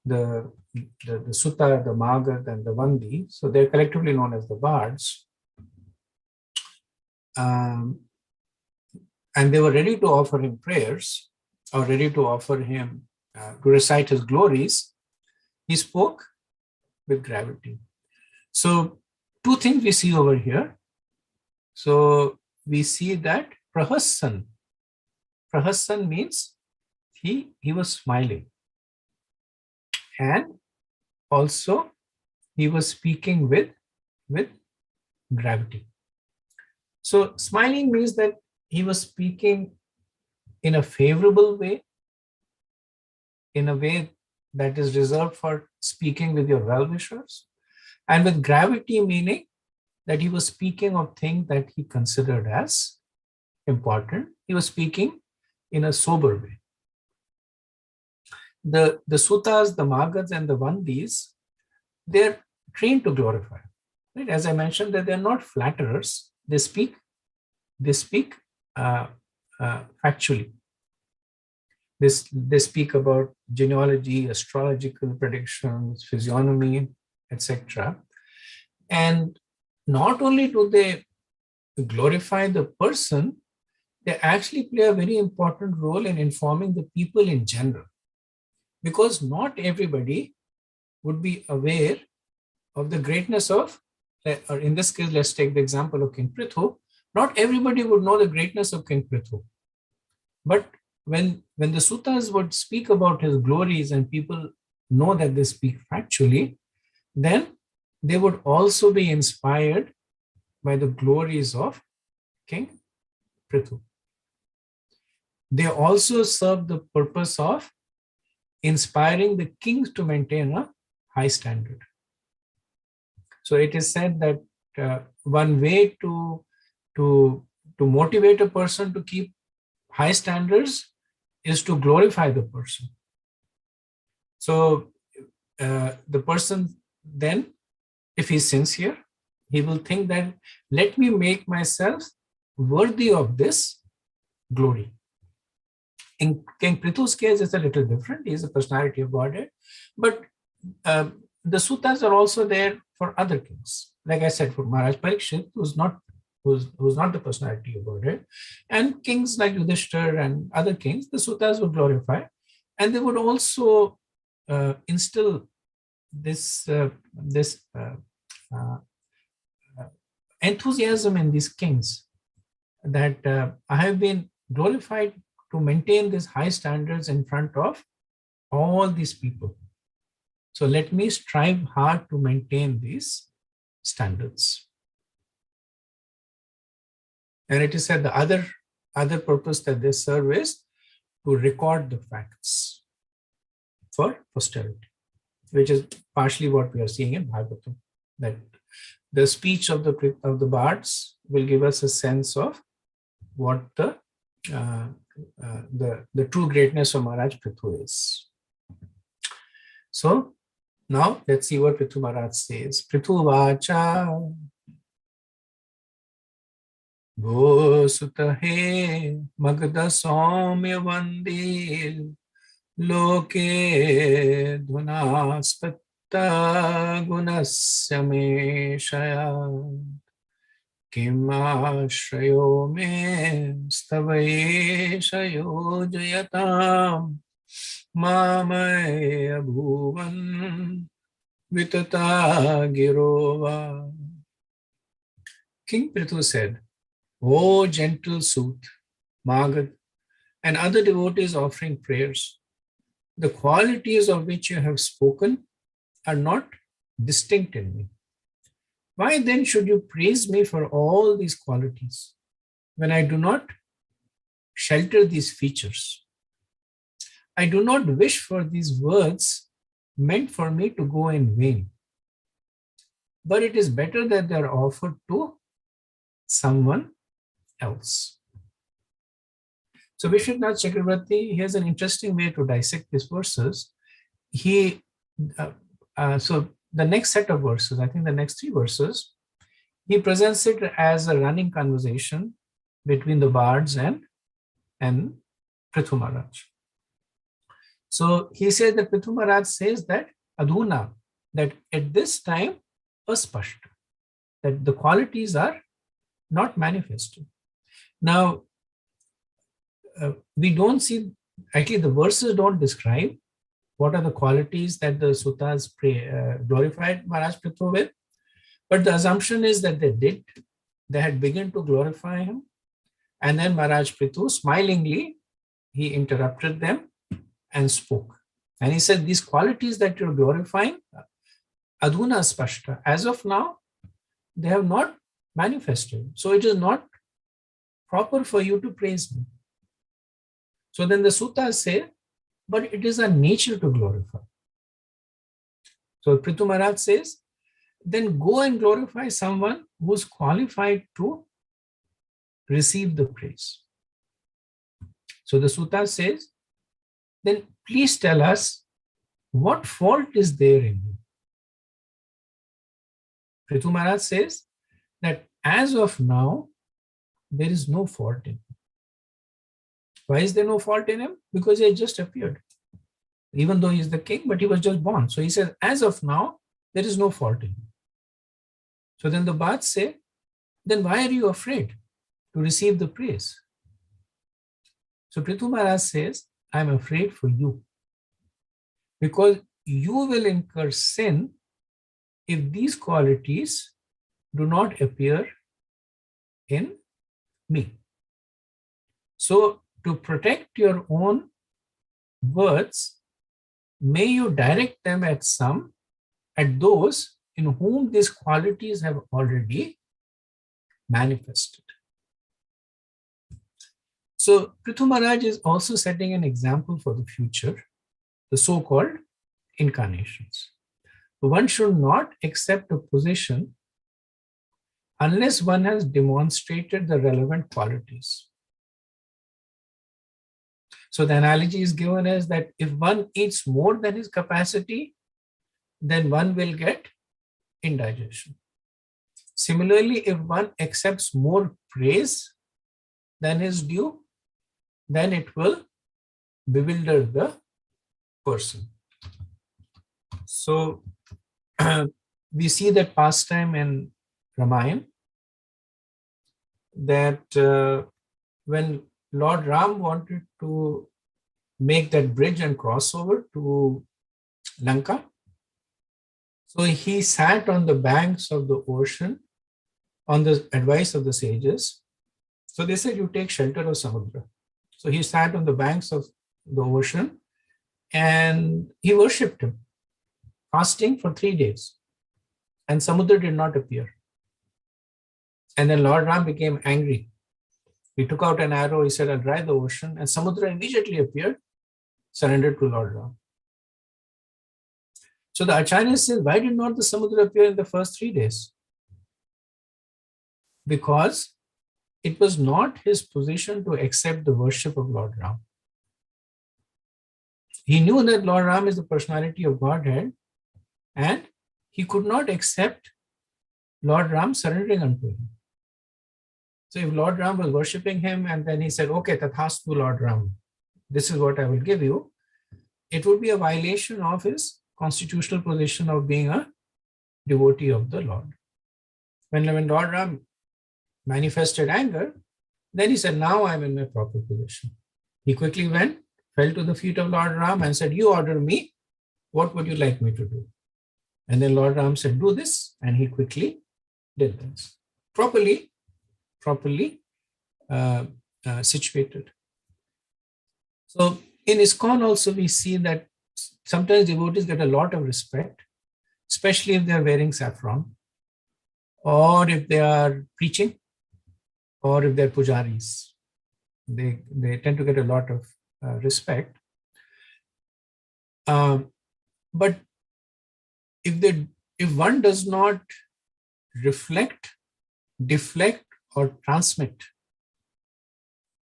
the Sutta, the Magad, and the Vandi. So they're collectively known as the bards. And they were ready to offer him prayers, or ready to offer him to recite his glories. He spoke with gravity. So 2 things we see over here. So we see that Prahassan means he was smiling. And also he was speaking with gravity. So smiling means that he was speaking in a favorable way, in a way that is reserved for speaking with your well-wishers, and with gravity meaning that he was speaking of things that he considered as important. He was speaking in a sober way. The suttas, the magas, and the vandis, they're trained to glorify. Right? As I mentioned, that they're not flatterers. They speak factually. They speak about genealogy, astrological predictions, physiognomy, etc. And not only do they glorify the person, they actually play a very important role in informing the people in general. Because not everybody would be aware of the greatness of, or in this case, let's take the example of King Prithu. Not everybody would know the greatness of King Prithu. But when the suttas would speak about his glories and people know that they speak factually, then they would also be inspired by the glories of King Prithu. They also serve the purpose of inspiring the kings to maintain a high standard. So it is said that one way to motivate a person to keep high standards is to glorify the person. So the person then, if he's sincere, he will think that, let me make myself worthy of this glory. In King Prithu's case, it's a little different. He's a personality of Godhead. But the suttas are also there for other kings. Like I said, for Maharaj Parikshit, who's not the personality of Godhead. And kings like Yudhishthir and other kings, the suttas would glorify. And they would also instill this enthusiasm in these kings that I have been glorified to maintain these high standards in front of all these people. So let me strive hard to maintain these standards. And it is said the other purpose that they serve is to record the facts for posterity, which is partially what we are seeing in Bhagavatam, that the speech of the bards will give us a sense of what the true greatness of Maharaj Prithu is. So now let's see what Prithu Maharaj says. Prithu Vacha Bhosutahe Magda Saumya Vandil Loke Dhunaspatta Gunasya Meshaya Kimashrayo Me Staveshayo Jayatam Mamaya Bhuvan Vitata Girova. King Prithu said, O gentle Sut, Magad, and other devotees offering prayers, the qualities of which you have spoken are not distinct in me. Why then should you praise me for all these qualities when I do not shelter these features? I do not wish for these words meant for me to go in vain, but it is better that they are offered to someone else. So Vishwanath Chakravarti, he has an interesting way to dissect these verses. So the next set of verses, I think the next 3 verses, he presents it as a running conversation between the bards and Prithu Maharaj. So he says that Prithu Maharaj says that Adhuna, that at this time, aspashta, that the qualities are not manifested. Now, we don't see, actually the verses don't describe what are the qualities that the suttas glorified Maharaj Prithu with, but the assumption is that they had begun to glorify him, and then Maharaj Prithu smilingly, he interrupted them and spoke. And he said, these qualities that you're glorifying, adhuna spashta, as of now, they have not manifested. So it is not proper for you to praise me. So then the suttas say, but it is our nature to glorify. So Prithu Maharaj says, then go and glorify someone who is qualified to receive the praise. So the sutta says, then please tell us what fault is there in you. Prithu Maharaj says that as of now, there is no fault in him. Why is there no fault in him? Because he had just appeared. Even though he is the king, but he was just born. So he says, as of now, there is no fault in him. So then the bards say, then why are you afraid to receive the praise? So Prithu Maharaj says, I am afraid for you, because you will incur sin if these qualities do not appear in me. So to protect your own words, may you direct them at those in whom these qualities have already manifested. So Prithu Maharaj is also setting an example for the future, the so-called incarnations. One should not accept a position unless one has demonstrated the relevant qualities. So the analogy is given as that if one eats more than his capacity, then one will get indigestion. Similarly, if one accepts more praise than is due, then it will bewilder the person. So we see that pastime in Ramayana, that when Lord Ram wanted to make that bridge and cross over to Lanka, so he sat on the banks of the ocean on the advice of the sages. So they said, you take shelter of Samudra. So he sat on the banks of the ocean and he worshipped him, fasting for 3 days. And Samudra did not appear. And then Lord Ram became angry. He took out an arrow, he said, I'll dry the ocean. And Samudra immediately appeared, surrendered to Lord Ram. So the Acharya says, why did not the Samudra appear in the first 3 days? Because it was not his position to accept the worship of Lord Ram. He knew that Lord Ram is the personality of Godhead, and he could not accept Lord Ram surrendering unto him. So if Lord Ram was worshipping him and then he said, okay, Tathastu Lord Ram, this is what I will give you, it would be a violation of his constitutional position of being a devotee of the Lord. When Lord Ram manifested anger, then he said, now I'm in my proper position. He quickly went, fell to the feet of Lord Ram and said, you order me, what would you like me to do? And then Lord Ram said, do this. And he quickly did this. Properly situated. So in ISKCON also we see that sometimes devotees get a lot of respect, especially if they are wearing saffron, or if they are preaching, or if they're pujaris. They tend to get a lot of respect. But if one does not reflect, deflect, or transmit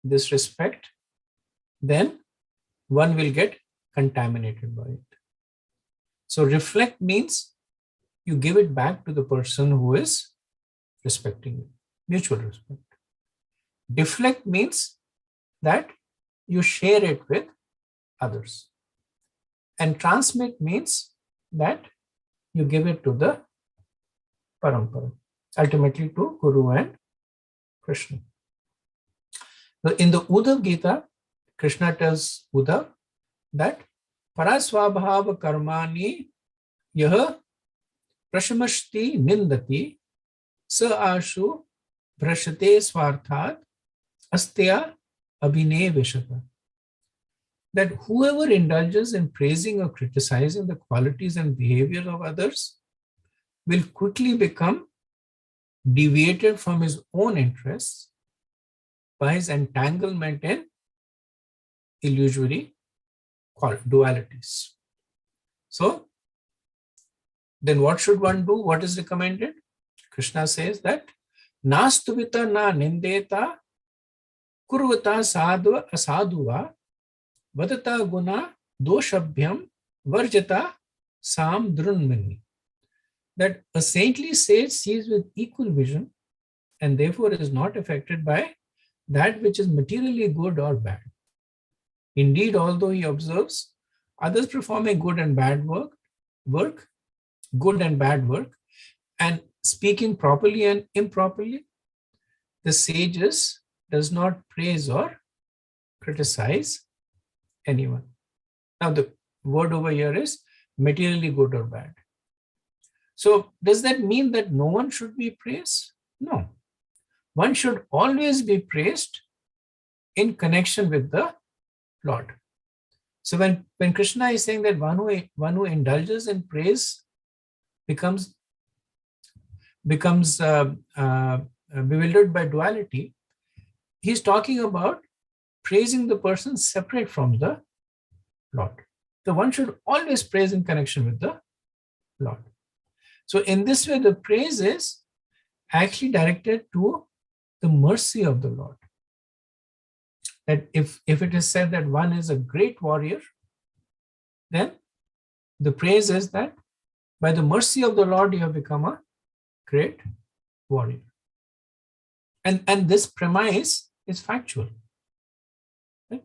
this respect, then one will get contaminated by it. So reflect means you give it back to the person who is respecting you, mutual respect. Deflect means that you share it with others. And transmit means that you give it to the parampara, ultimately to Guru and Krishna. So in the Uddhav Gita, Krishna tells Uddhav that parasvabhava karmani yah prashamashti nindati sa ashu brashate swarthat astya abhine vishata. That whoever indulges in praising or criticizing the qualities and behavior of others will quickly become deviated from his own interests by his entanglement in illusory dualities. So then what should one do? What is recommended? Krishna says that nastuvita na nindeta kurvata sadhva asadhuva vadata guna doshabhyam varjata sam drunmini. That a saintly sage sees with equal vision and therefore is not affected by that which is materially good or bad. Indeed, although he observes others performing good and bad work, and speaking properly and improperly, the sages does not praise or criticize anyone. Now the word over here is materially good or bad. So does that mean that no one should be praised? No. One should always be praised in connection with the Lord. So when Krishna is saying that one who indulges in praise becomes bewildered by duality, he's talking about praising the person separate from the Lord. So one should always praise in connection with the Lord. So in this way, the praise is actually directed to the mercy of the Lord. That if it is said that one is a great warrior, then the praise is that by the mercy of the Lord, you have become a great warrior. And this premise is factual. Right?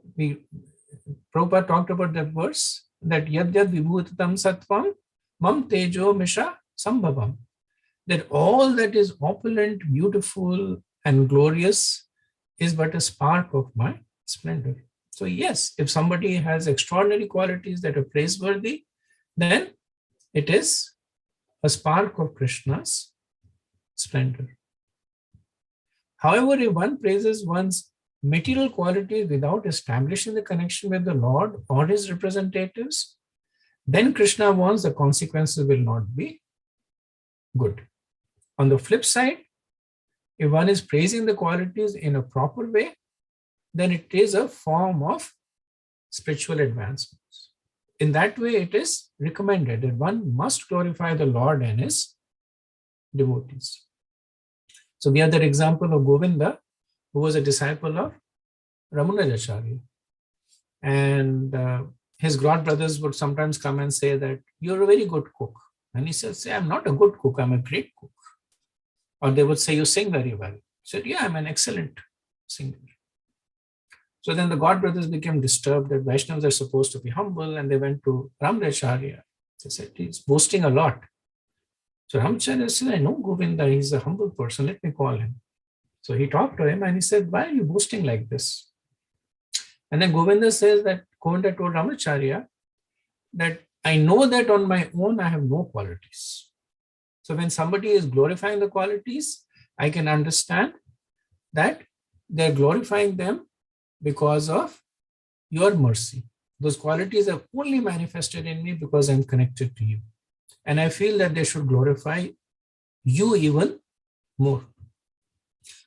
Prabhupada talked about that verse, that yad yad vibhutatam sattvam mam tejo misha sambhavam. That all that is opulent, beautiful, and glorious is but a spark of my splendor. So yes, if somebody has extraordinary qualities that are praiseworthy, then it is a spark of Krishna's splendor. However, if one praises one's material qualities without establishing the connection with the Lord or his representatives, then Krishna warns the consequences will not be good. On the flip side, if one is praising the qualities in a proper way, then it is a form of spiritual advancements. In that way, it is recommended that one must glorify the Lord and his devotees. So we have that example of Govinda, who was a disciple of Ramanujacharya. And his godbrothers would sometimes come and say that, you're a very good cook. And he says, I'm not a good cook, I'm a great cook. Or they would say, you sing very well. He said, yeah, I'm an excellent singer. So then the godbrothers became disturbed that Vaishnavas are supposed to be humble, and they went to Ramanujacharya. They said, he's boasting a lot. So Ramacharya said, I know Govinda, he's a humble person, let me call him. So he talked to him and he said, why are you boasting like this? And then Govinda told Ramacharya that I know that on my own I have no qualities. So when somebody is glorifying the qualities, I can understand that they're glorifying them because of your mercy. Those qualities are only manifested in me because I'm connected to you. And I feel that they should glorify you even more.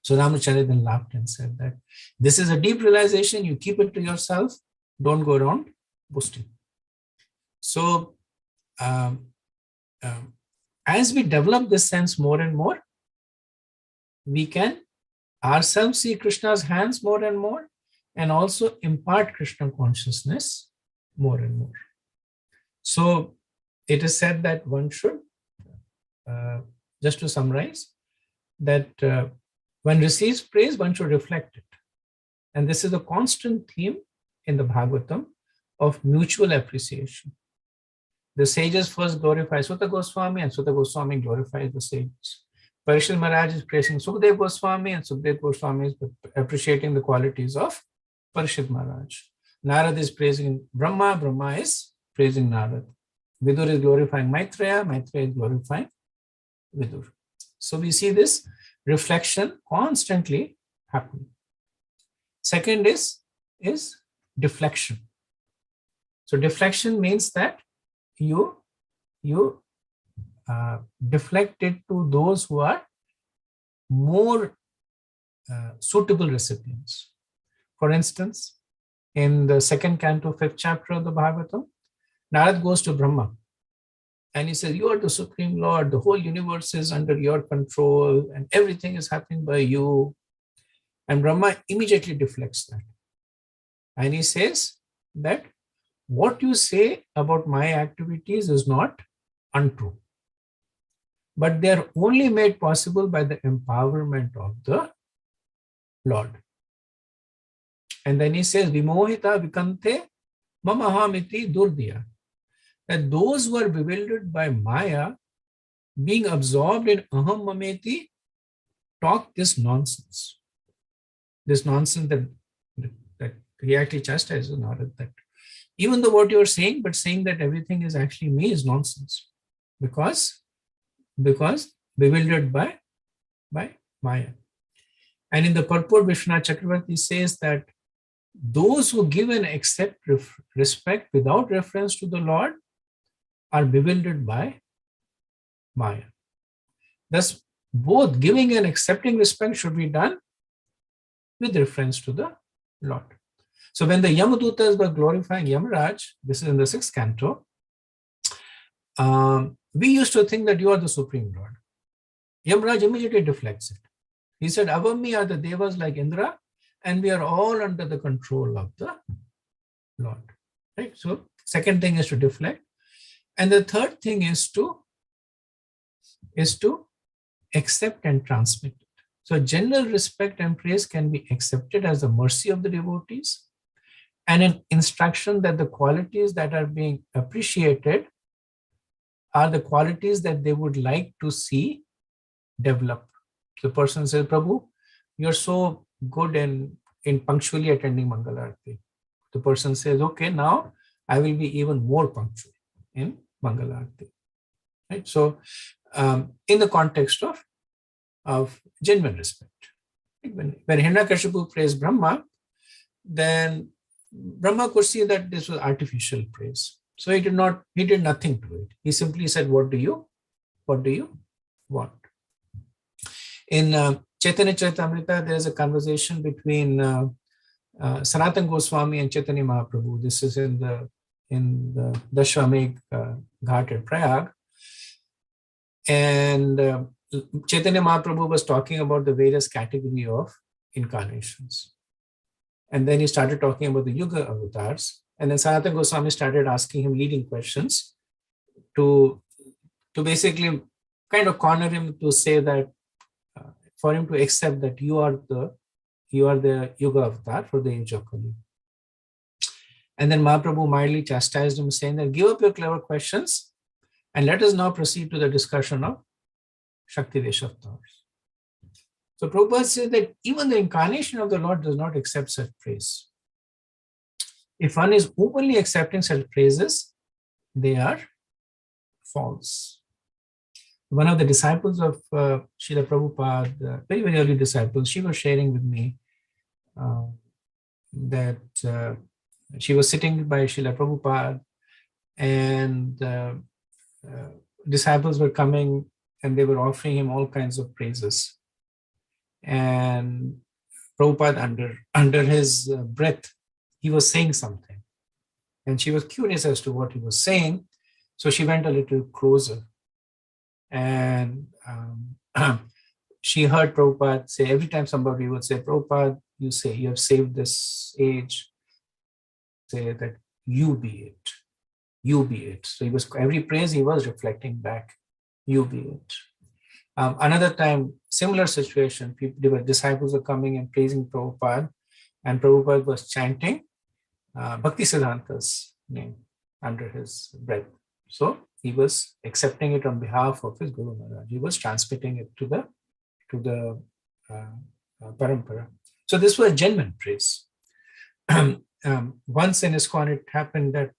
So Ramacharya then laughed and said that this is a deep realization, you keep it to yourself, don't go around boasting. So as we develop this sense more and more, we can ourselves see Krishna's hands more and more, and also impart Krishna consciousness more and more. So it is said that one should, just to summarize, that one receives praise, one should reflect it. And this is a constant theme in the Bhagavatam of mutual appreciation. The sages first glorify Sutta Goswami, and Sutta Goswami glorifies the sages. Parishad Maharaj is praising Sukadeva Goswami, and Sukadeva Goswami is appreciating the qualities of Parishad Maharaj. Narad is praising Brahma, Brahma is praising Narad. Vidur is glorifying Maitreya, Maitreya is glorifying Vidur. So we see this reflection constantly happening. Second is deflection. So deflection means that you deflect it to those who are more suitable recipients. For instance, in the second canto, 5th chapter of the Bhagavatam, Narad goes to Brahma and he says, you are the Supreme Lord, the whole universe is under your control and everything is happening by you. And Brahma immediately deflects that. And he says that what you say about my activities is not untrue, but they are only made possible by the empowerment of the Lord. And then he says, Vimohita vikante mamahamiti durdiya. That those who are bewildered by Maya, being absorbed in aham mameti, talk this nonsense. This nonsense that he actually chastises Narad, that even though what you're saying, but saying that everything is actually me is nonsense. Because bewildered by Maya. And in the purport, Vishwanath Chakravarti says that those who give and accept respect without reference to the Lord are bewildered by Maya. Thus, both giving and accepting respect should be done with reference to the Lord. So when the Yamadutas were glorifying Yamaraj, this is in the 6th canto, we used to think that you are the Supreme Lord. Yamraj immediately deflects it. He said, above me are the devas like Indra, and we are all under the control of the Lord. Right? So second thing is to deflect. And the third thing is to accept and transmit it. So general respect and praise can be accepted as the mercy of the devotees, and an instruction that the qualities that are being appreciated are the qualities that they would like to see develop. The person says, Prabhu, you're so good in punctually attending Mangalarti. The person says, okay, now I will be even more punctual in Mangalarti. Right? So in the context of genuine respect. When Hiranyakashipu praised Brahma, then Brahma could see that this was artificial praise. So he did nothing to it. He simply said, what do you want? In Chaitanya Charitamrita, there is a conversation between Sanatana Goswami and Chaitanya Mahaprabhu. This is in the Dashwamegh Ghat at Prayag. And Chaitanya Mahaprabhu was talking about the various category of incarnations. And then he started talking about the Yuga avatars. And then Sanatana Goswami started asking him leading questions to basically kind of corner him to say that for him to accept that you are the Yuga avatar for the age of Kali. And then Mahaprabhu mildly chastised him, saying that give up your clever questions and let us now proceed to the discussion of Shaktivesh avatars. So Prabhupada says that even the incarnation of the Lord does not accept such praise. If one is openly accepting such praises, they are false. One of the disciples of Srila Prabhupada, very, very early disciples, she was sharing with me that she was sitting by Srila Prabhupada, and disciples were coming and they were offering him all kinds of praises. And Prabhupada, under his breath, he was saying something. And she was curious as to what he was saying. So she went a little closer. And she heard Prabhupada say, every time somebody would say, Prabhupada, you say, you have saved this age, say that you be it. You be it. So every praise he was reflecting back, you be it. Another time, similar situation, disciples were coming and praising Prabhupada, and Prabhupada was chanting Bhakti Siddhanta's name under his breath. So he was accepting it on behalf of his Guru Maharaj. He was transmitting it to the parampara. So this was genuine praise. Once in ISKCON, it happened that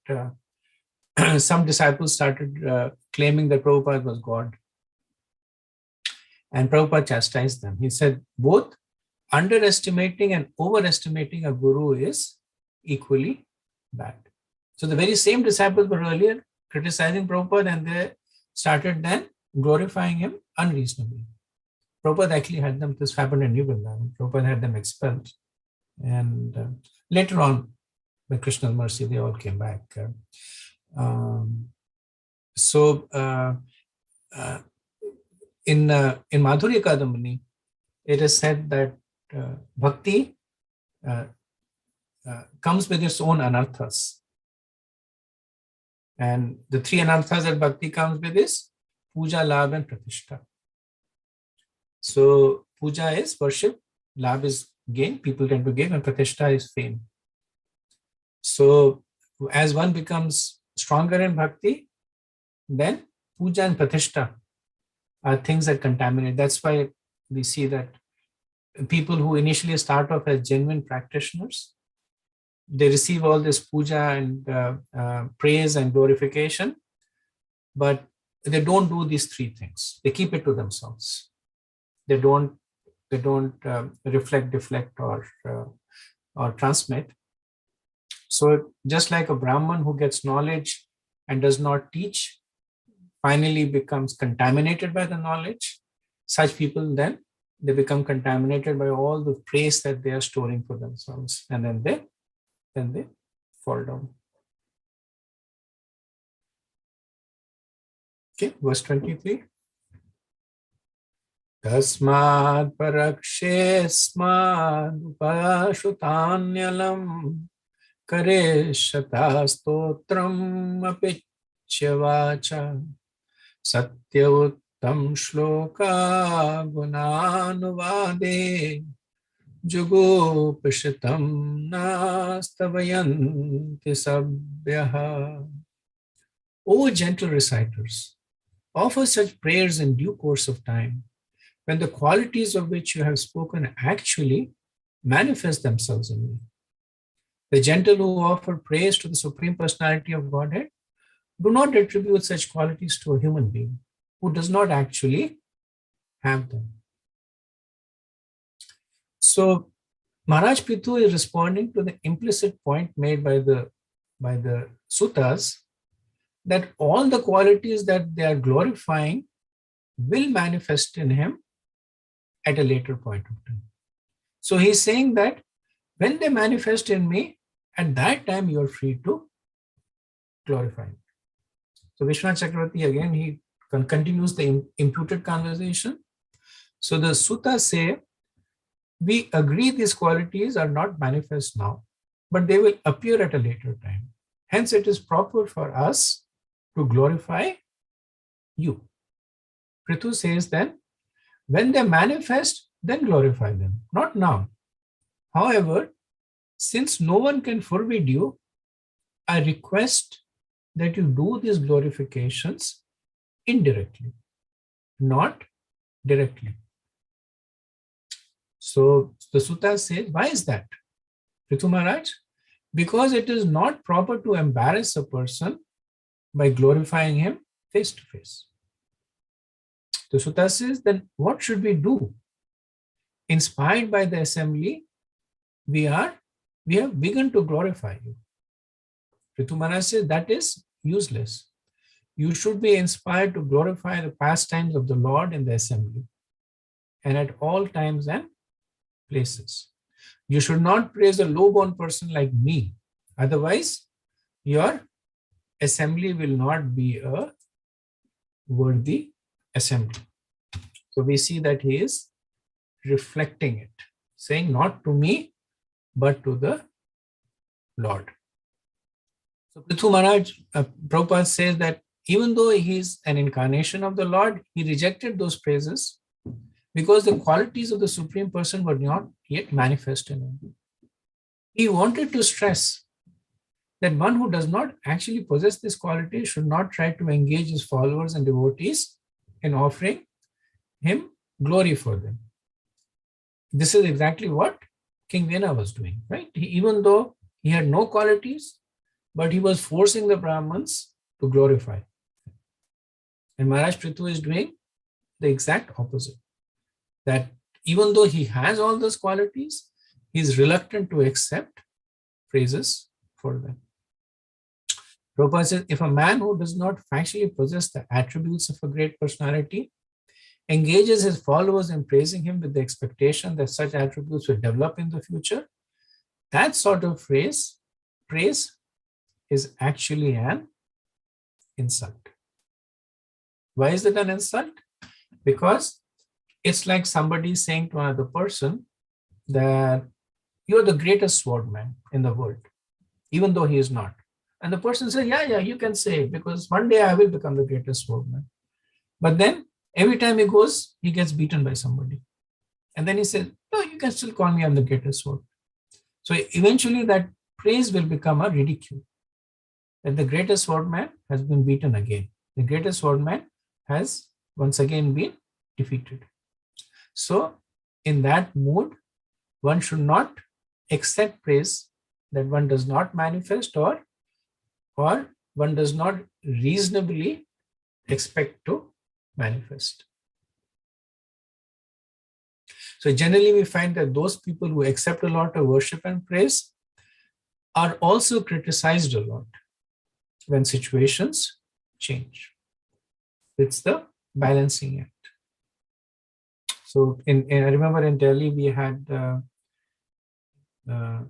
some disciples started claiming that Prabhupada was God. And Prabhupada chastised them. He said, both underestimating and overestimating a guru is equally bad. So the very same disciples were earlier criticizing Prabhupada, and they started then glorifying him unreasonably. Prabhupada actually had them, this happened in New Vrindavan, Prabhupada had them expelled. And later on, by Krishna's mercy, they all came back. In Madhurya Kadambini, it is said that bhakti comes with its own anarthas. And the three anarthas that bhakti comes with is puja, labh, and pratishtha. So puja is worship, labh is gain, people tend to give, and pratishtha is fame. So as one becomes stronger in bhakti, then puja and pratishtha are things that contaminate. That's why we see that people who initially start off as genuine practitioners, they receive all this puja and praise and glorification, but they don't do these three things. They keep it to themselves. They don't reflect, deflect, or transmit. So just like a Brahman who gets knowledge and does not teach, finally becomes contaminated by the knowledge, such people then they become contaminated by all the praise that they are storing for themselves, and then they fall down. Okay, verse 23. Tasmad parakshe smad upashutanyalam kareshata stotram apichya Satya uttam shloka gunanuvade Jugopashitam nastavayanti sabhyaha. O gentle reciters, offer such prayers in due course of time, when the qualities of which you have spoken actually manifest themselves in me. The gentle who offer praise to the Supreme Personality of Godhead do not attribute such qualities to a human being who does not actually have them. So Maharaj Prithu is responding to the implicit point made by the suttas that all the qualities that they are glorifying will manifest in him at a later point of time. So he's saying that when they manifest in me, at that time you are free to glorify me. So Vishwanath Chakravarti again, he continues the imputed conversation. So the suttas say, we agree these qualities are not manifest now, but they will appear at a later time. Hence, it is proper for us to glorify you. Prithu says then, when they manifest, then glorify them, not now. However, since no one can forbid you, I request that you do these glorifications indirectly, not directly. So the sutta says, why is that? Prithu Maharaj, because it is not proper to embarrass a person by glorifying him face to face. The sutta says, then what should we do? Inspired by the assembly, we have begun to glorify you. Prithu Maharaj says that is useless. You should be inspired to glorify the pastimes of the Lord in the assembly and at all times and places. You should not praise a low-born person like me. Otherwise, your assembly will not be a worthy assembly. So we see that he is reflecting it, saying not to me, but to the Lord. So Prithu Maharaj, Prabhupada says that even though he is an incarnation of the Lord, he rejected those praises because the qualities of the Supreme Person were not yet manifest in him. He wanted to stress that one who does not actually possess this quality should not try to engage his followers and devotees in offering him glory for them. This is exactly what King Vena was doing, right? Even though he had no qualities, but he was forcing the Brahmins to glorify. And Maharaj Prithu is doing the exact opposite. That even though he has all those qualities, he is reluctant to accept praises for them. Prabhupada says, if a man who does not factually possess the attributes of a great personality engages his followers in praising him with the expectation that such attributes will develop in the future, that sort of praise is actually an insult. Why is it an insult? Because it's like somebody saying to another person that you're the greatest swordman in the world, even though he is not. And the person says, yeah, you can say, because one day I will become the greatest swordman. But then every time he goes, he gets beaten by somebody. And then he says, no, you can still call me I'm the greatest swordman. So eventually that praise will become a ridicule. That the greatest swordman has been beaten again. The greatest swordman has once again been defeated. So in that mood, one should not accept praise that one does not manifest or one does not reasonably expect to manifest. So generally we find that those people who accept a lot of worship and praise are also criticized a lot when situations change. It's the balancing act. So I remember in Delhi we had, I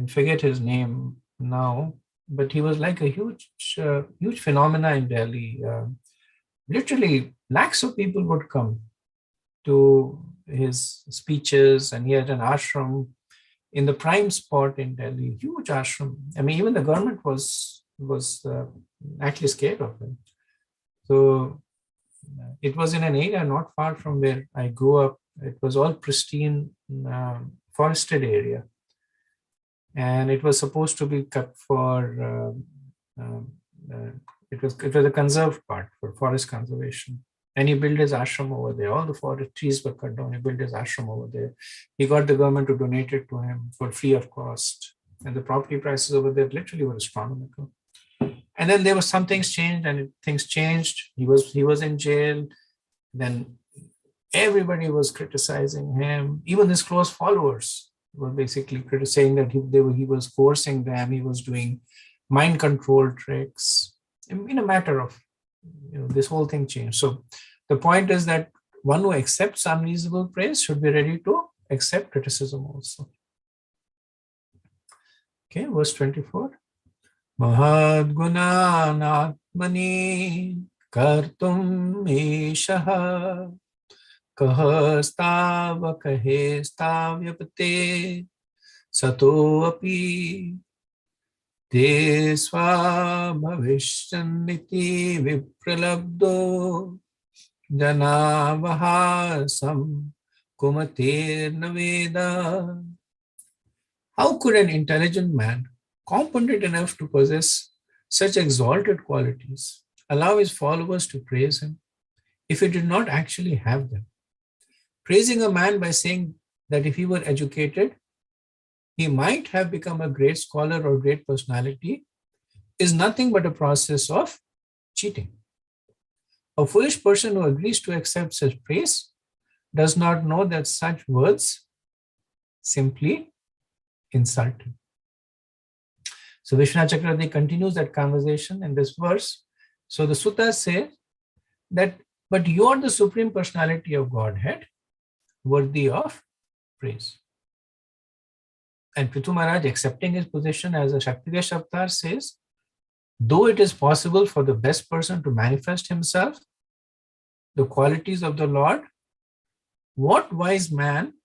forget his name now, but he was like a huge phenomena in Delhi. Literally lakhs of people would come to his speeches, and he had an ashram in the prime spot in Delhi, huge ashram. I mean, even the government was actually scared of him. So it was in an area not far from where I grew up. It was all pristine, forested area, and it was supposed to be cut for. It was a conserved part for forest conservation. And he built his ashram over there. All the forest trees were cut down. He built his ashram over there. He got the government to donate it to him for free of cost. And the property prices over there literally were astronomical. And then there was some things changed, and things changed. He was in jail. Then everybody was criticizing him. Even his close followers were basically criticizing that he was forcing them. He was doing mind control tricks. In a matter of, this whole thing changed. So the point is that one who accepts unreasonable praise should be ready to accept criticism also. Okay, verse 24. Mahad gunanatmani kartum eshaha kahastava kahestavyapate sato api te svabhavishyaniti vipralabdo janavahasam kumatir naveda. How could an intelligent man, competent enough to possess such exalted qualities, allow his followers to praise him if he did not actually have them? Praising a man by saying that if he were educated, he might have become a great scholar or great personality is nothing but a process of cheating. A foolish person who agrees to accept such praise does not know that such words simply insult him. So Vishwanath Chakravarti continues that conversation in this verse. So the sutta says that, but you are the Supreme Personality of Godhead, worthy of praise. And Prithu Maharaj, accepting his position as a Shaktivesh avatar, says, though it is possible for the best person to manifest himself, the qualities of the Lord, what wise man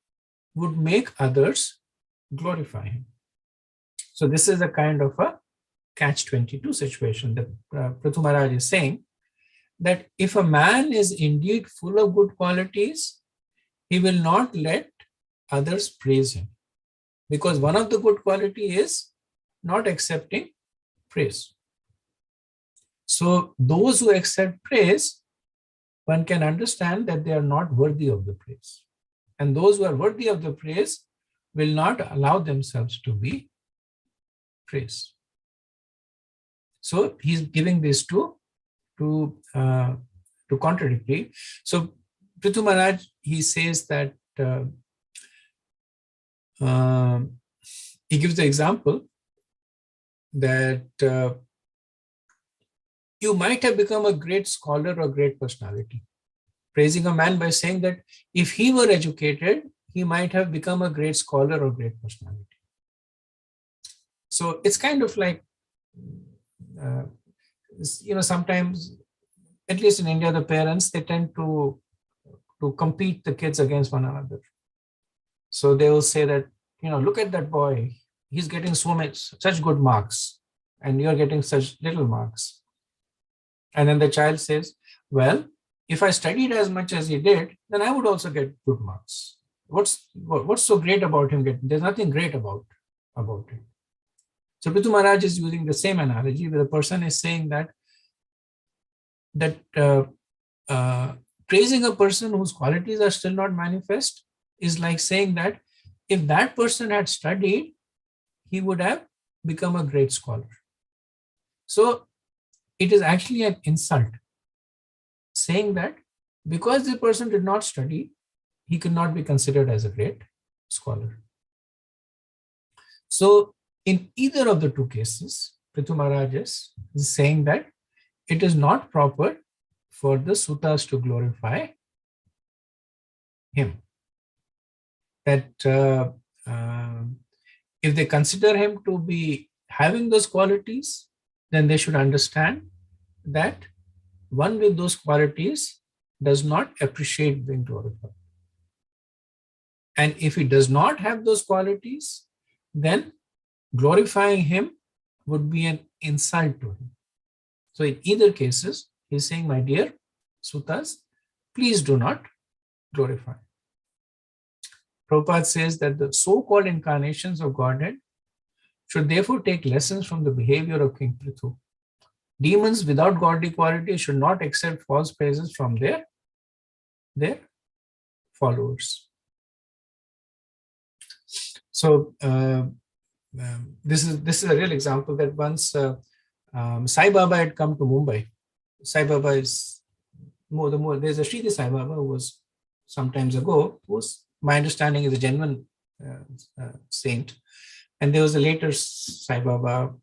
would make others glorify him? So this is a kind of a catch-22 situation that Prithu Maharaj is saying, that if a man is indeed full of good qualities, he will not let others praise him. Because one of the good quality is not accepting praise. So those who accept praise, one can understand that they are not worthy of the praise. And those who are worthy of the praise will not allow themselves to be praised. So he's giving this to contradictory. So Prithu Maharaj, he says that he gives the example that you might have become a great scholar or great personality, praising a man by saying that if he were educated, he might have become a great scholar or great personality. So it's kind of like, sometimes, at least in India, the parents, they tend to compete the kids against one another. So they will say that, look at that boy, he's getting such good marks, and you're getting such little marks. And then the child says, well, if I studied as much as he did, then I would also get good marks. What's so great about him? There's nothing great about it. So Prithu Maharaj is using the same analogy where the person is saying that praising a person whose qualities are still not manifest is like saying that if that person had studied, he would have become a great scholar. So it is actually an insult, saying that because the person did not study, he could not be considered as a great scholar. So in either of the two cases, Prithu Maharaj is saying that it is not proper for the suttas to glorify him. That if they consider him to be having those qualities, then they should understand that one with those qualities does not appreciate being glorified. And if he does not have those qualities, then glorifying him would be an insult to him. So in either cases, he's saying, my dear Sutas, please do not glorify. Prabhupada says that the so-called incarnations of Godhead should therefore take lessons from the behavior of King Prithu. Demons without godly qualities should not accept false praises from their followers. So this is a real example that once Sai Baba had come to Mumbai. Sai Baba is there's a Sridhar Sai Baba who was some times ago, who was, my understanding, is a genuine saint. And there was a later Sai Baba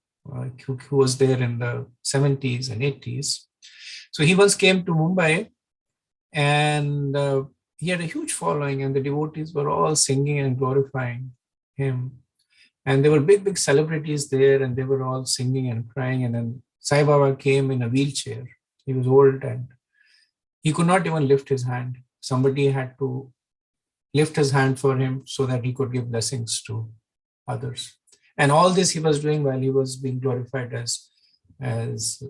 who was there in the 70s and 80s. So he once came to Mumbai, and he had a huge following, and the devotees were all singing and glorifying him. And there were big celebrities there, and they were all singing and crying. And then Sai Baba came in a wheelchair. He was old and he could not even lift his hand. Somebody had to lift his hand for him so that he could give blessings to others. And all this he was doing while he was being glorified as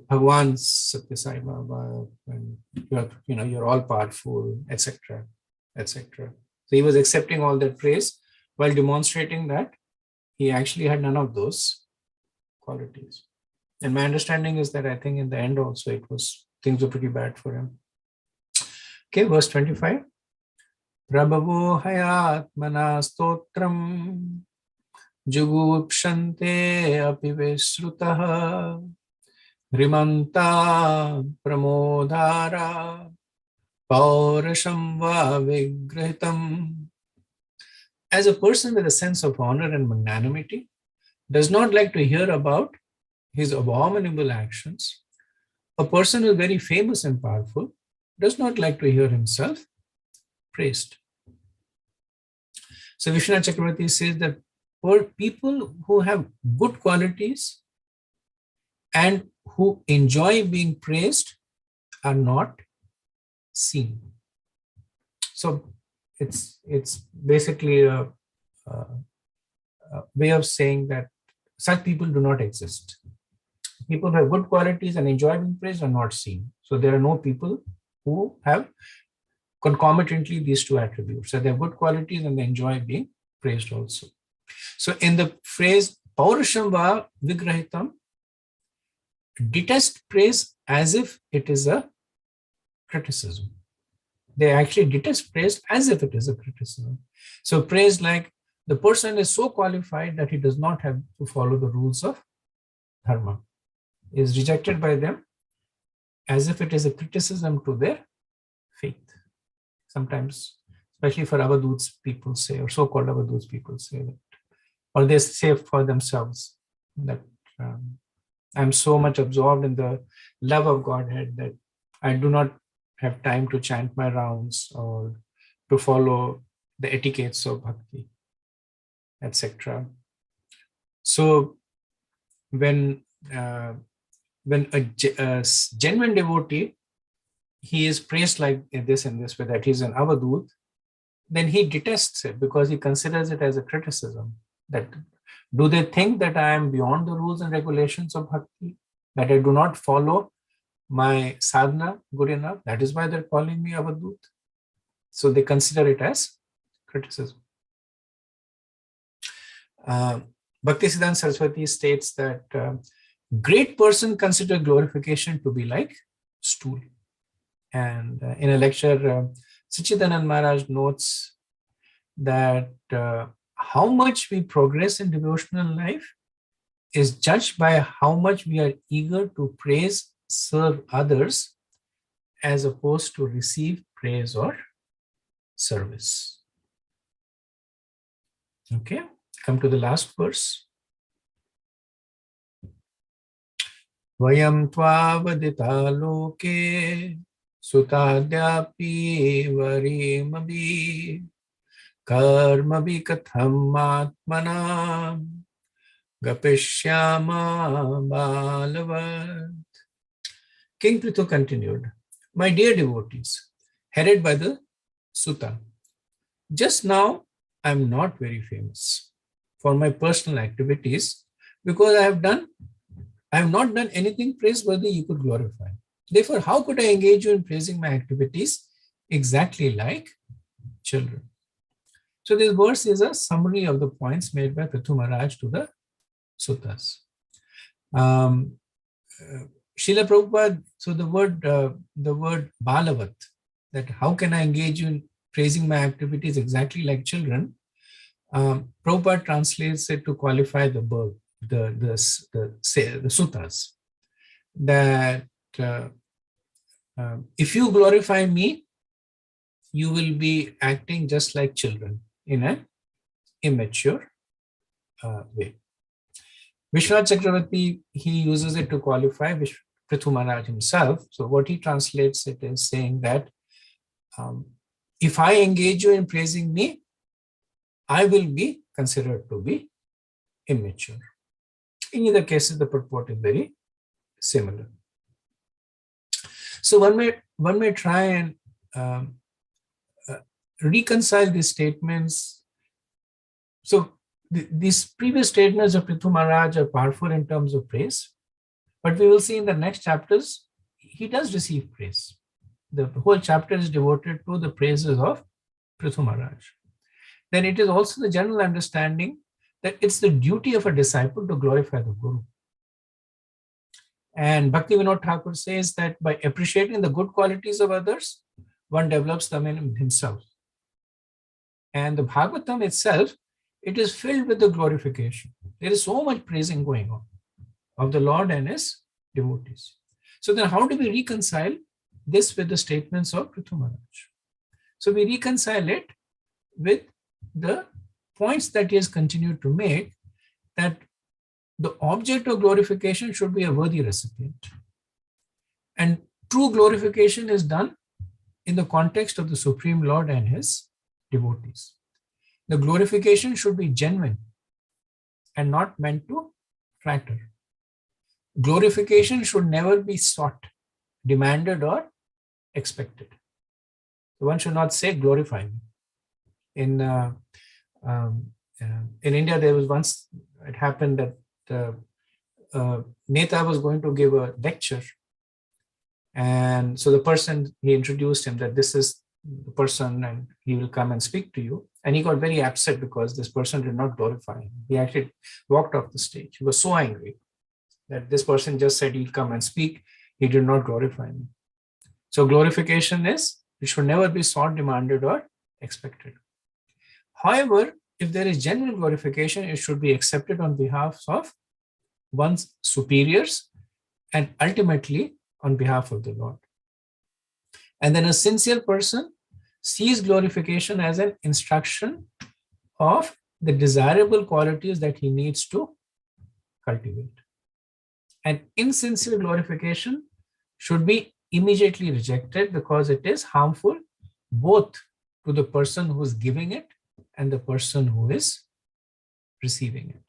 Bhagwan Satya Sai Baba, and you're all powerful, etc., etc. So he was accepting all that praise while demonstrating that he actually had none of those qualities. And my understanding is that I think in the end also things were pretty bad for him. Okay, verse 25. Prabhavo hayatmana stotram jugupshante api vesrutaha rimanta pramodhara paurasham va vigrahitam. As a person with a sense of honor and magnanimity does not like to hear about his abominable actions, a person who is very famous and powerful does not like to hear himself praised. So Vishwanath Chakravarti says that for people who have good qualities and who enjoy being praised are not seen. So it's basically a way of saying that such people do not exist. People who have good qualities and enjoy being praised are not seen. So there are no people who have concomitantly these two attributes. So they have good qualities and they enjoy being praised also. So in the phrase Paurasham va Vigrahitam, detest praise as if it is a criticism. They actually detest praise as if it is a criticism. So praise like the person is so qualified that he does not have to follow the rules of dharma, is rejected by them as if it is a criticism to their faith. Sometimes, especially for Avaduts, people say, or so-called Avaduts, people say that, or they say for themselves that I'm so much absorbed in the love of Godhead that I do not have time to chant my rounds or to follow the etiquettes of bhakti, etc. So when a genuine devotee, he is praised like this and this way, that he's an avadut, then he detests it because he considers it as a criticism. That do they think that I am beyond the rules and regulations of bhakti, that I do not follow my sadhana good enough? That is why they're calling me avadut. So they consider it as criticism. Bhaktisiddhanta Saraswati states that great person consider glorification to be like stool. And in a lecture, Sachidanand Maharaj notes that how much we progress in devotional life is judged by how much we are eager to praise, serve others, as opposed to receive praise or service. Okay, come to the last verse. Vayam tvavadita loke sutadyapi varimabi karmabi katham atmanam gapishyama balavat. King Prithu continued, my dear devotees, headed by the Sutta, just now I'm not very famous for my personal activities because I have not done anything praiseworthy you could glorify. Therefore, how could I engage you in praising my activities exactly like children? So this verse is a summary of the points made by Prithu Maharaj to the suttas. Srila Prabhupada, so the word balavat, that how can I engage you in praising my activities exactly like children? Prabhupada translates it to qualify the verb, the suttas, that if you glorify me, you will be acting just like children in an immature way. Vishwanath Chakravarti, he uses it to qualify Prithu Maharaj himself. So what he translates it is saying that if I engage you in praising me, I will be considered to be immature. In either cases, the purport is very similar. So one may try and reconcile these statements. So these previous statements of Prithu Maharaj are powerful in terms of praise, but we will see in the next chapters, he does receive praise. The whole chapter is devoted to the praises of Prithu Maharaj. Then it is also the general understanding that it's the duty of a disciple to glorify the Guru. And Bhakti Vinod Thakur says that by appreciating the good qualities of others, one develops them in himself. And the Bhagavatam itself, it is filled with the glorification. There is so much praising going on of the Lord and his devotees. So then how do we reconcile this with the statements of Prithu Maharaj? So we reconcile it with the points that he has continued to make, that the object of glorification should be a worthy recipient. And true glorification is done in the context of the Supreme Lord and his devotees. The glorification should be genuine and not meant to flatter. Glorification should never be sought, demanded, or expected. One should not say, glorify me. In India, there was once, it happened that Neta was going to give a lecture. And so the person, he introduced him that this is the person and he will come and speak to you. And he got very upset because this person did not glorify him. He actually walked off the stage. He was so angry that this person just said he'll come and speak. He did not glorify me. So glorification is, it should never be sought, demanded, or expected. However, if there is genuine glorification, it should be accepted on behalf of one's superiors and ultimately on behalf of the Lord. And then a sincere person sees glorification as an instruction of the desirable qualities that he needs to cultivate. And insincere glorification should be immediately rejected because it is harmful both to the person who is giving it and the person who is receiving it.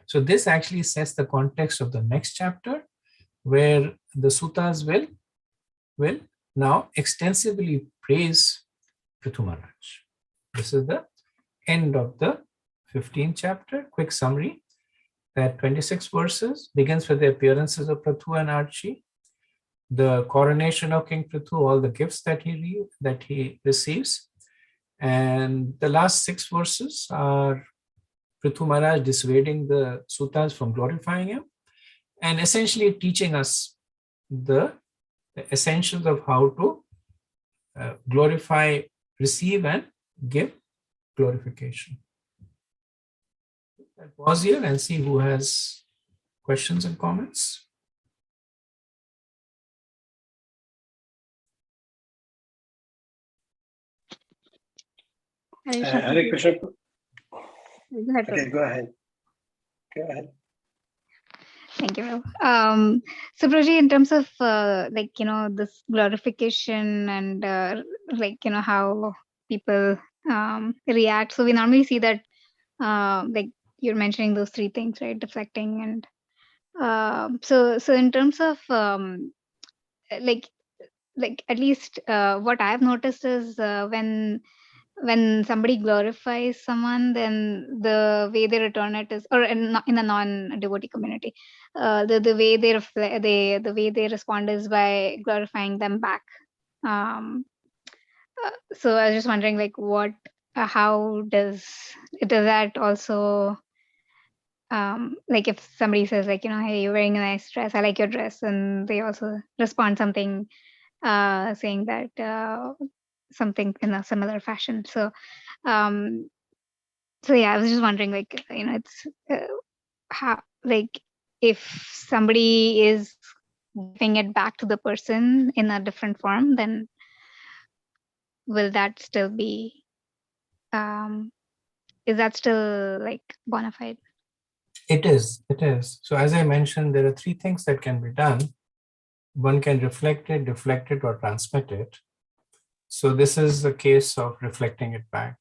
So this actually sets the context of the next chapter, where the suttas will now extensively praise Prithu Maharaj. This is the end of the 15th chapter. Quick summary, that 26 verses begins with the appearances of Prithu and Archie, the coronation of King Prithu, all the gifts that he receives. And the last 6 verses are Prithu Maharaj dissuading the suttas from glorifying him and essentially teaching us the essentials of how to glorify, receive, and give glorification. I'll pause here and see who has questions and comments. Hare Krishna. Go ahead, Okay, Prabhu. go ahead. Go ahead. Thank you. So, Prabhuji, in terms of this glorification and how people react. So we normally see that like you're mentioning those 3 things, right? Deflecting and so in terms of like at least what I've noticed is when when somebody glorifies someone, then the way they return it is, or in a non-devotee community, the way they reflect, the way they respond is by glorifying them back. So I was just wondering, like, how does that also, like, if somebody says, like, hey, you're wearing a nice dress, I like your dress, and they also respond something, saying that something in a similar fashion. Um, so yeah, I was just wondering, like, it's how, like, if somebody is giving it back to the person in a different form, then will that still be, is that still like bona fide? It is. So as I mentioned, there are three things that can be done. One can reflect it, deflect it, or transmit it. So this is the case of reflecting it back.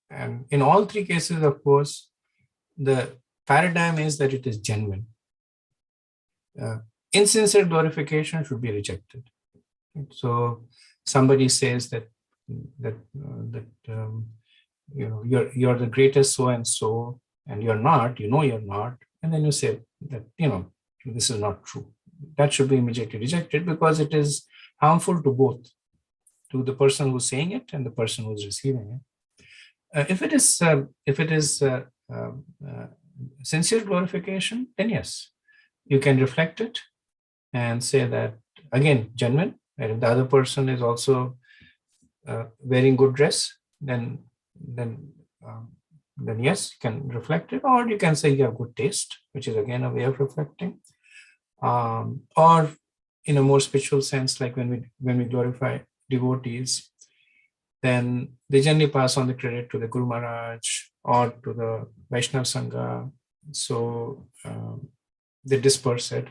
And in all three cases, of course, the paradigm is that it is genuine. Insincere glorification should be rejected. So somebody says that you're the greatest so and so, and you're not. You're not, and then you say that this is not true. That should be immediately rejected because it is harmful to both, to the person who's saying it and the person who's receiving it. If it is sincere glorification, then yes, you can reflect it and say that, again, genuine. And if the other person is also wearing good dress, then yes, you can reflect it, or you can say you have good taste, which is again a way of reflecting. Or in a more spiritual sense, like when we glorify devotees, then they generally pass on the credit to the Guru Maharaj or to the Vaishnava Sangha. So they disperse it.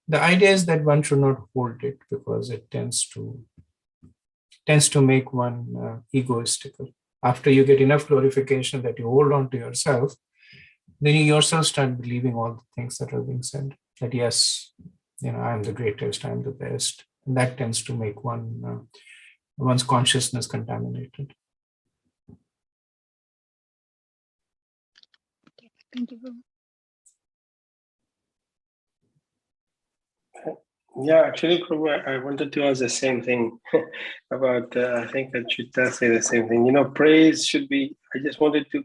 The idea is that one should not hold it because it tends to make one egoistical. After you get enough glorification that you hold on to yourself, then you yourself start believing all the things that are being said. That yes, I'm the greatest, I'm the best. And that tends to make one's consciousness contaminated. Thank you. Yeah, actually, Prabhu, I wanted to ask the same thing about, I think that Chitta say the same thing. Praise should be, I just wanted to,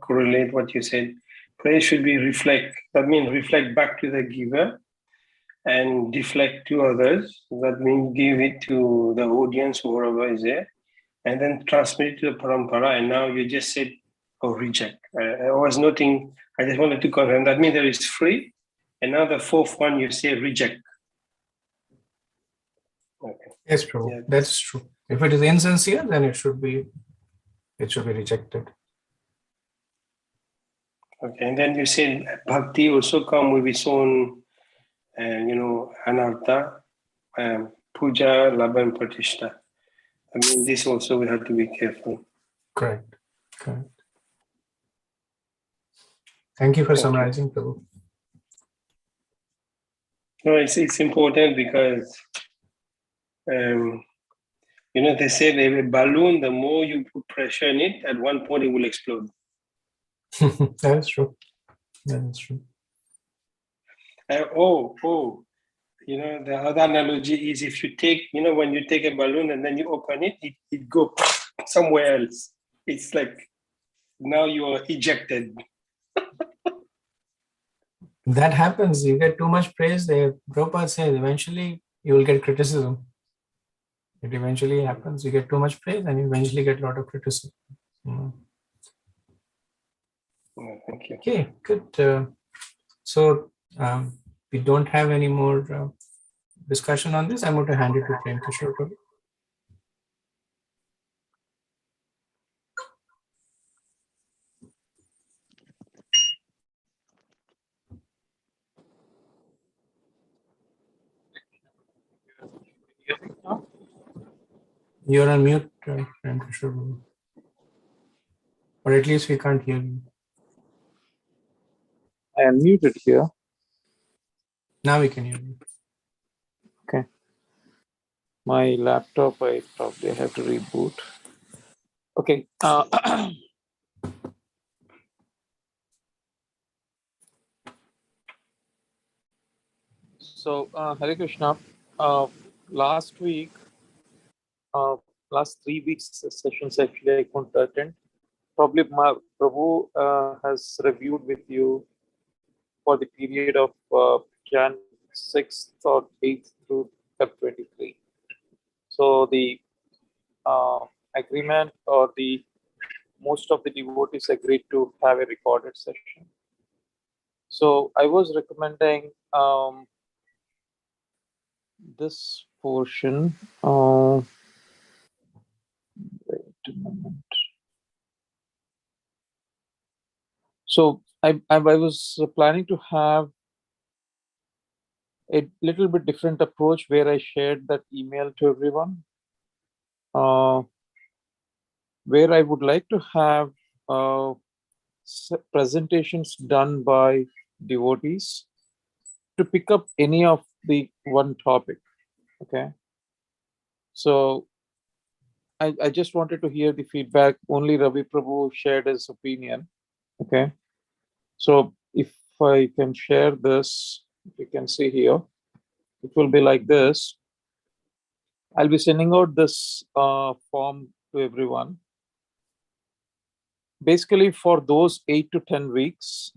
correlate what you said. Praise should be reflect. That means reflect back to the giver and deflect to others. That means give it to the audience, whoever is there, and then transmit it to the parampara. And now you just said, reject. I was noting, I just wanted to confirm. That means there is free. And now the fourth one, you say reject. Okay. Yes, Prabhu. Yeah. That's true. If it is insincere, then it should be rejected. Okay, and then you said bhakti also come with its own, anartha, puja, labha, and pratishtha. I mean, this also we have to be careful. Correct. Thank you for summarizing, Prabhu. No, it's important because, they say that a balloon, the more you put pressure in it, at one point it will explode. That is true. The other analogy is if you take, when you take a balloon and then you open it, it goes somewhere else. It's like now you are ejected. That happens. You get too much praise. Prabhupada says eventually you will get criticism. It eventually happens. You get too much praise and you eventually get a lot of criticism. Thank you. Okay, good. So we don't have any more discussion on this. I'm going to hand it to Prem Kishore. You're on mute, Prem Kishore. Or at least we can't hear you. I am muted here. Now we can hear you. Okay. My laptop, I probably have to reboot. Okay. So, Hare Krishna. Last week, last 3 weeks sessions actually I couldn't attend. Probably Prabhu has reviewed with you for the period of Jan 6th or 8th through Feb 23. So the agreement or the most of the devotees agreed to have a recorded session. So I was recommending this portion. Wait a moment. So I was planning to have a little bit different approach where I shared that email to everyone, where I would like to have presentations done by devotees to pick up any of the one topic. Okay. So I just wanted to hear the feedback. Only Ravi Prabhu shared his opinion. Okay. So if I can share this, you can see here, it will be like this. I'll be sending out this form to everyone. Basically, for those 8 to 10 weeks,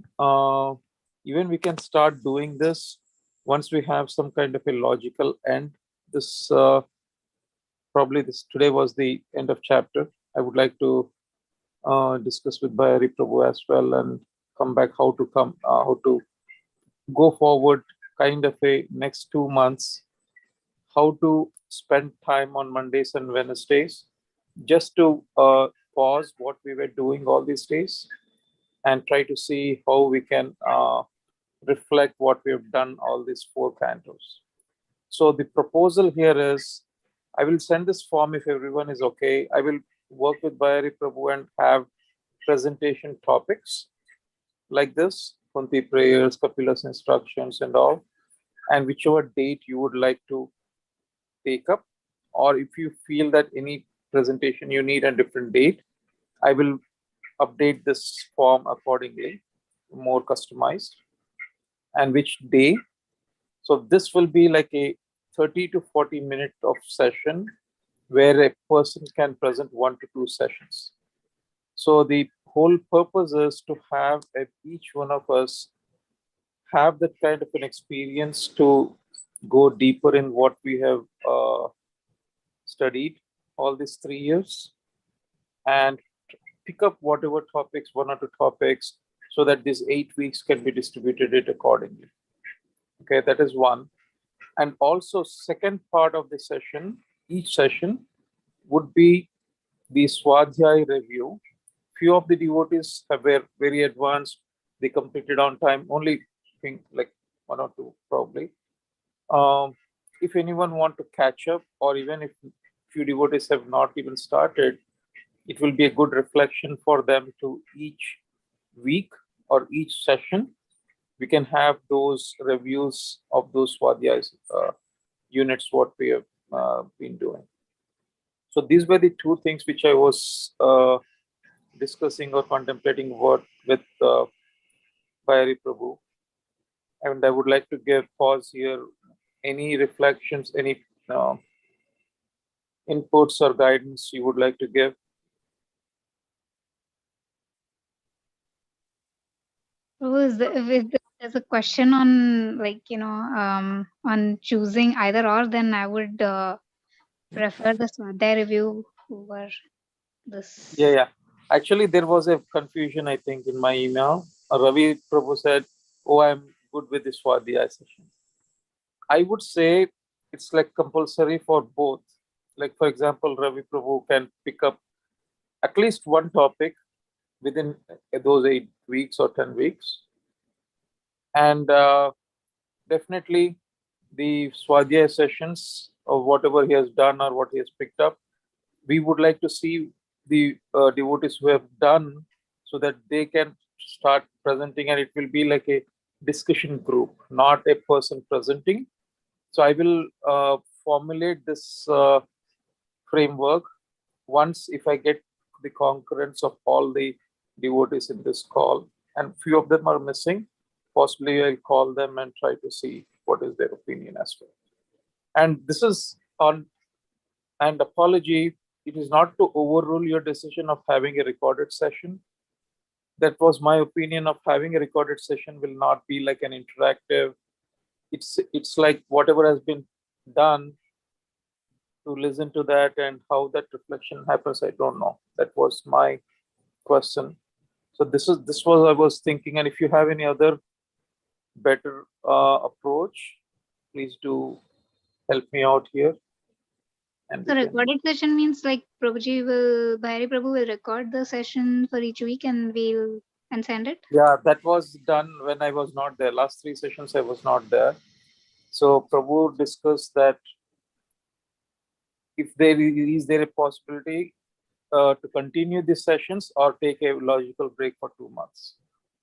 even we can start doing this once we have some kind of a logical end. This probably this today was the end of chapter. I would like to discuss with Bhayari Prabhu as well and come back how to go forward, kind of a next 2 months, how to spend time on Mondays and Wednesdays, just to pause what we were doing all these days and try to see how we can reflect what we have done all these 4 cantos. So the proposal here is, I will send this form if everyone is okay. I will work with Bhayari Prabhu and have presentation topics like this, Kunti prayers, Kapila's instructions and all, and whichever date you would like to take up, or if you feel that any presentation you need a different date, I will update this form accordingly, more customized, and which day. So this will be like a 30 to 40 minute of session where a person can present 1 to 2 sessions. So the whole purpose is to have each one of us have that kind of an experience to go deeper in what we have studied all these 3 years and pick up whatever topics, 1 or 2 topics, so that these 8 weeks can be distributed it accordingly. Okay, that is one. And also second part of the session, each session would be the Swadhyay review. Few of the devotees were very advanced. They completed on time, only think like 1 or 2 probably. If anyone want to catch up, or even if few devotees have not even started, it will be a good reflection for them to each week or each session. We can have those reviews of those Swadhyay units, what we have been doing. So these were the 2 things which I was discussing or contemplating with Bhayari Prabhu. And I would like to give pause here. Any reflections, any inputs or guidance you would like to give? If there's a question on on choosing either or, then I would prefer the Swadhyay review over this. Yeah. Actually, there was a confusion, I think, in my email. Ravi Prabhu said, "Oh, I'm good with the Swadhyay session." I would say it's like compulsory for both. Like, for example, Ravi Prabhu can pick up at least 1 topic within those 8 weeks or 10 weeks. And definitely the Swadhyay sessions of whatever he has done or what he has picked up, we would like to see the devotees who have done, so that they can start presenting, and it will be like a discussion group, not a person presenting. So I will formulate this framework once, if I get the concurrence of all the devotees in this call, and few of them are missing. Possibly I'll call them and try to see what is their opinion as well. And this is on, and apology, it is not to overrule your decision of having a recorded session. That was my opinion of having a recorded session will not be like an interactive. It's like whatever has been done, to listen to that and how that reflection happens, I don't know. That was my question. So this was I was thinking, and if you have any other better approach, please do help me out here. And So recorded session means like Bhari Prabhu will record the session for each week and send it? Yeah, that was done when I was not there. Last 3 sessions I was not there. So Prabhu discussed that if is there a possibility to continue these sessions or take a logical break for 2 months.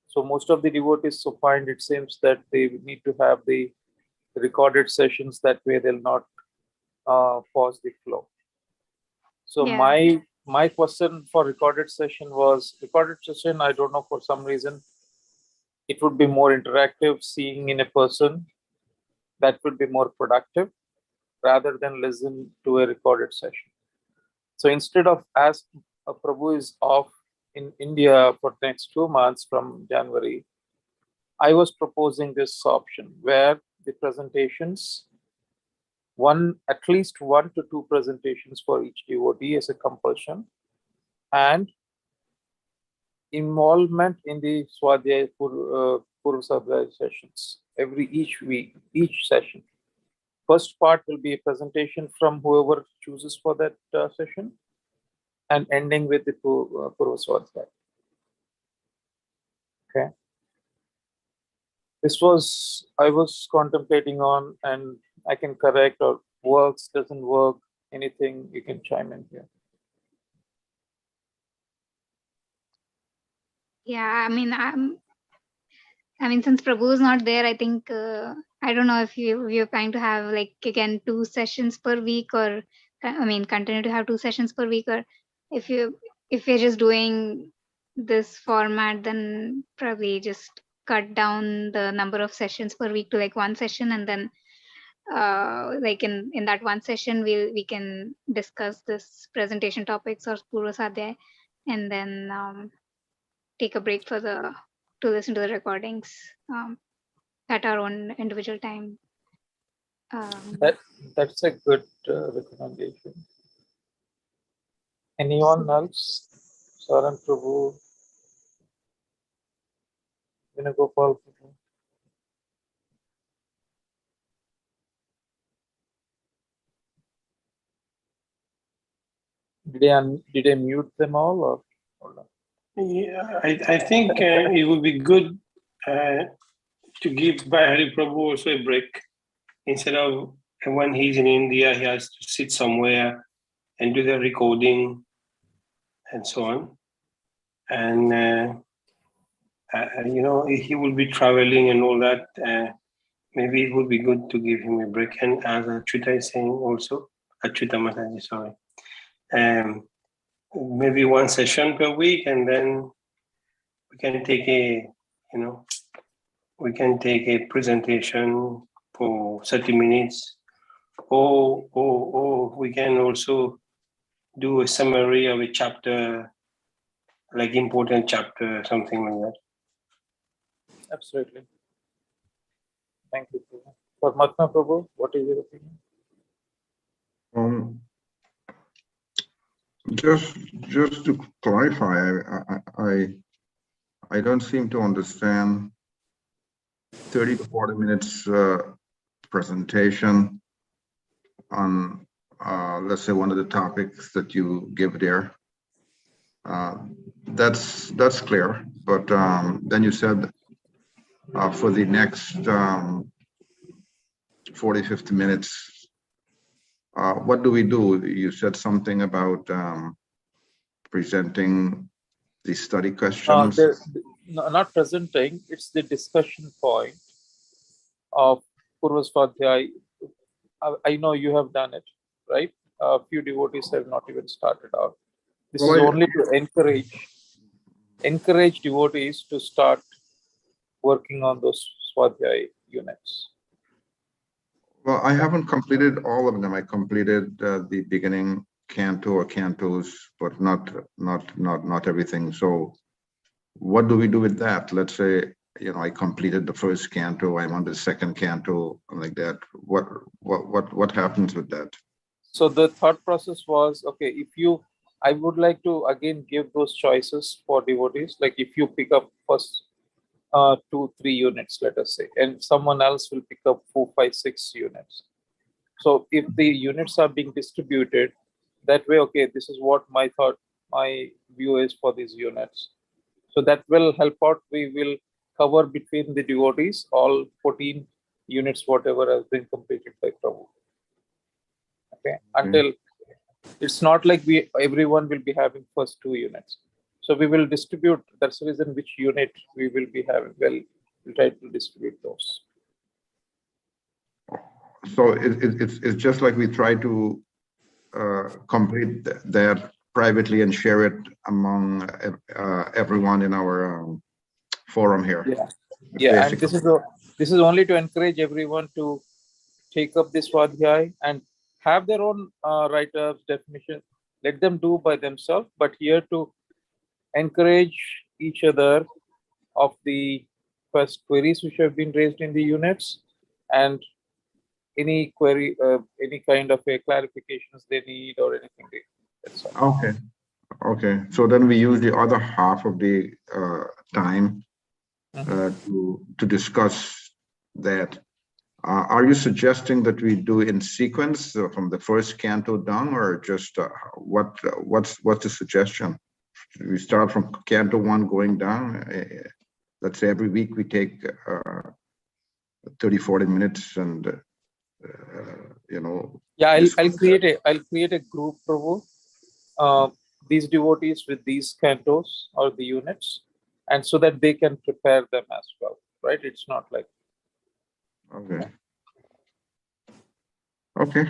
So most of the devotees so find it seems that they need to have the recorded sessions, that way they'll not pause the flow. So Yeah. my question for recorded session was, I don't know, for some reason it would be more interactive, seeing in a person, that would be more productive rather than listen to a recorded session. So instead of, as Prabhu is off in India for next 2 months from January, I was proposing this option where the presentations, at least 1 to 2 presentations for each devotee as a compulsion, and involvement in the Swadhyaya Purva Sadhyaya sessions each week, each session. First part will be a presentation from whoever chooses for that session, and ending with the Purva Swadhyaya. Okay. This was, I was contemplating on, and I can correct, or works, doesn't work, anything, you can chime in here. Yeah, I mean, since Prabhu is not there, I think I don't know if you're planning to have like again 2 sessions per week, or continue to have 2 sessions per week, or if you're just doing this format, then probably just cut down the number of sessions per week to like 1 session, and then like in that 1 session we can discuss this presentation topics or Purva Sadhyaya, and then take a break to listen to the recordings at our own individual time. That's a good recommendation. Anyone else? Saran Prabhu, Vinagopal Prabhu. Did I mute them all, or not? Yeah, I think it would be good to give Bhari Prabhu also a break. Instead of when he's in India, he has to sit somewhere and do the recording and so on. And he will be traveling and all that. Maybe it would be good to give him a break. And as Achyuta is saying also, Achyuta Mataji, sorry, maybe 1 session per week, and then we can take a presentation for 30 minutes, or we can also do a summary of a chapter, like important chapter, something like that. Absolutely. Thank you. For Matma Prabhu, what is your opinion? Just to clarify, I don't seem to understand 30 to 40 minutes presentation on, let's say, one of the topics that you give there. That's clear, but then you said for the next 40, 50 minutes, what do we do? You said something about presenting the study questions. Not presenting, it's the discussion point of Purva Swadhyaya. I know you have done it, right? A few devotees have not even started out. This is only to encourage devotees to start working on those Swadhyaya units. Well, I haven't completed all of them. I completed the beginning canto or cantos, but not everything. So what do we do with that? Let's say, I completed the first canto, I'm on the second canto, like that. What happens with that? So the thought process was, okay, I would like to again give those choices for devotees. Like if you pick up first 2-3 units, let us say, and someone else will pick up 4-5-6 units. So if the units are being distributed that way, okay, this is what my view is for these units. So that will help out. We will cover between the devotees all 14 units, whatever has been completed by Prabhu. Okay, until it's not like everyone will be having first 2 units. So we will distribute. That's the reason which unit we will be having. Well, we'll try to distribute those. So it's just like we try to complete that privately and share it among everyone in our forum here. Yeah. And this is only to encourage everyone to take up this Swadhyaya and have their own write-ups, definition. Let them do by themselves. But here to encourage each other of the first queries which have been raised in the units, and any query, any kind of a clarifications they need or anything. That's all. Okay. So then we use the other half of the time to discuss that. Are you suggesting that we do in sequence from the first canto down, or just what's the suggestion? We start from canto 1 going down. Let's say every week we take 30-40 minutes, and Yeah, I'll create a group, Prabhu. These devotees with these cantos or the units, and so that they can prepare them as well, right? It's not like. Okay.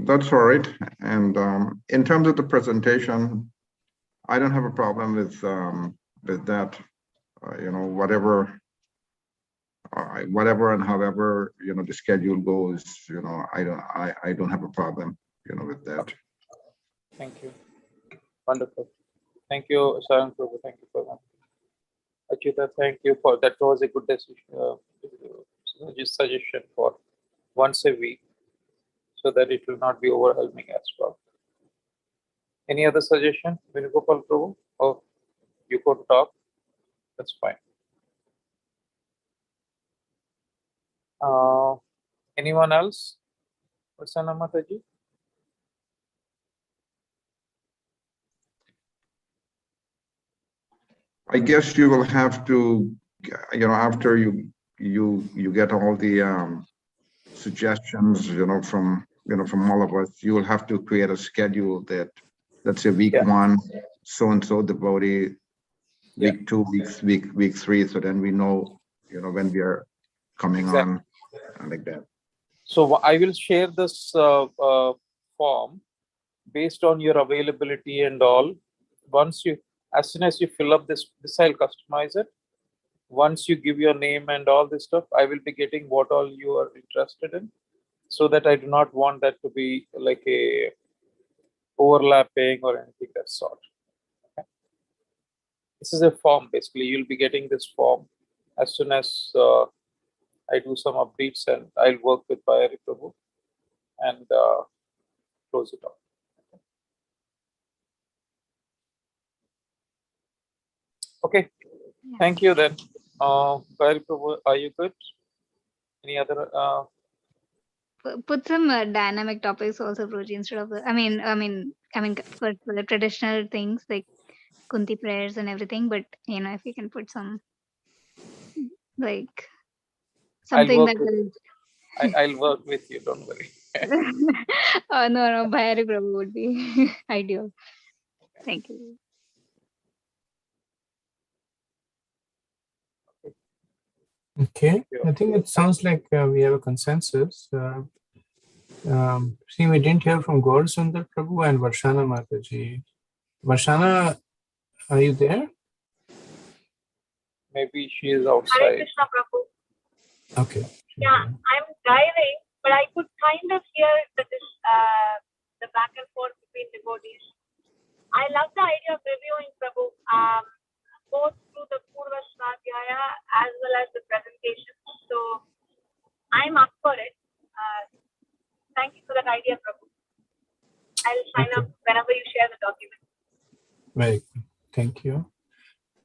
That's all right. And in terms of the presentation, I don't have a problem with that. Whatever and however the schedule goes, I don't have a problem with that. Thank you. Wonderful. Thank you, Saran Prabhu. Thank you for that. Achita, thank you for that. Was a good decision, suggestion for once a week, so that it will not be overwhelming as well. Any other suggestion, Venugopal Prabhu? Or you could talk? That's fine. Anyone else? Prasanna Mataji? I guess you will have to, after you get all the suggestions, from all of us, you will have to create a schedule that, let's say week 1, so-and-so devotee, week 2, week 3, so then we know, when we are coming on, like that. So I will share this form based on your availability and all. As soon as you fill up this I'll customize it. Once you give your name and all this stuff, I will be getting what all you are interested in, so that I do not want that to be like a overlapping or anything that sort. Okay. This is a form, basically. You'll be getting this form as soon as I do some updates, and I'll work with Bhayari Prabhu and close it off. Okay. Thank you then. Bhayari Prabhu, are you good? Any other? Put some dynamic topics also, Prabhuji, instead of the. I mean, for the traditional things like Kunti prayers and everything. But if you can put some like something that will. I'll work with you. Don't worry. Oh no, Bhayari Prabhu would be ideal. Thank you. Okay, I think it sounds like we have a consensus. See, we didn't hear from Gaur Sundar Prabhu and Varshana Mataji. Varshana, are you there? Maybe she is Hare outside. Krishna Prabhu. Okay. Yeah, I'm driving, but I could kind of hear the back and forth between devotees. I love the idea of reviewing Prabhu, both through the Purva Svadhyaya as well as the presentation. So I'm up for it. Thank you for that idea, Prabhu. I'll sign Okay. up whenever you share the document. Very good. Thank you.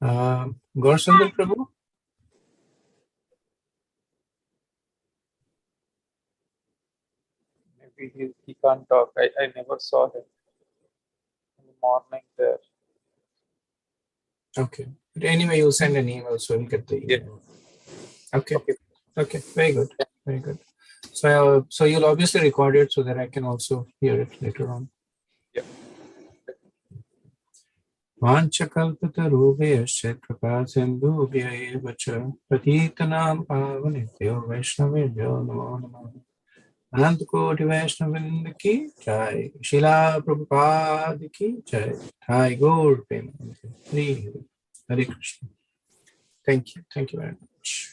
Gaurasundar Prabhu? Maybe he can't talk. I never saw him in the morning there. Okay. But anyway, you'll send an email, so we'll get the email. Okay. Okay. Okay. Very good. Very good. So, so you'll obviously record it so that I can also hear it later on. Yeah. वाञ्छकल्पतरुभ्यश्च कृपासिन्धुभ्य एव च पतितानां पावनेभ्यो वैष्णवेभ्यो नमो नमः। अनंत कोटि वैष्णववृंद की जय, शिला प्रभुपाद की जय, हाय गौर प्रेम Hare Hare Krishna. Thank you very much.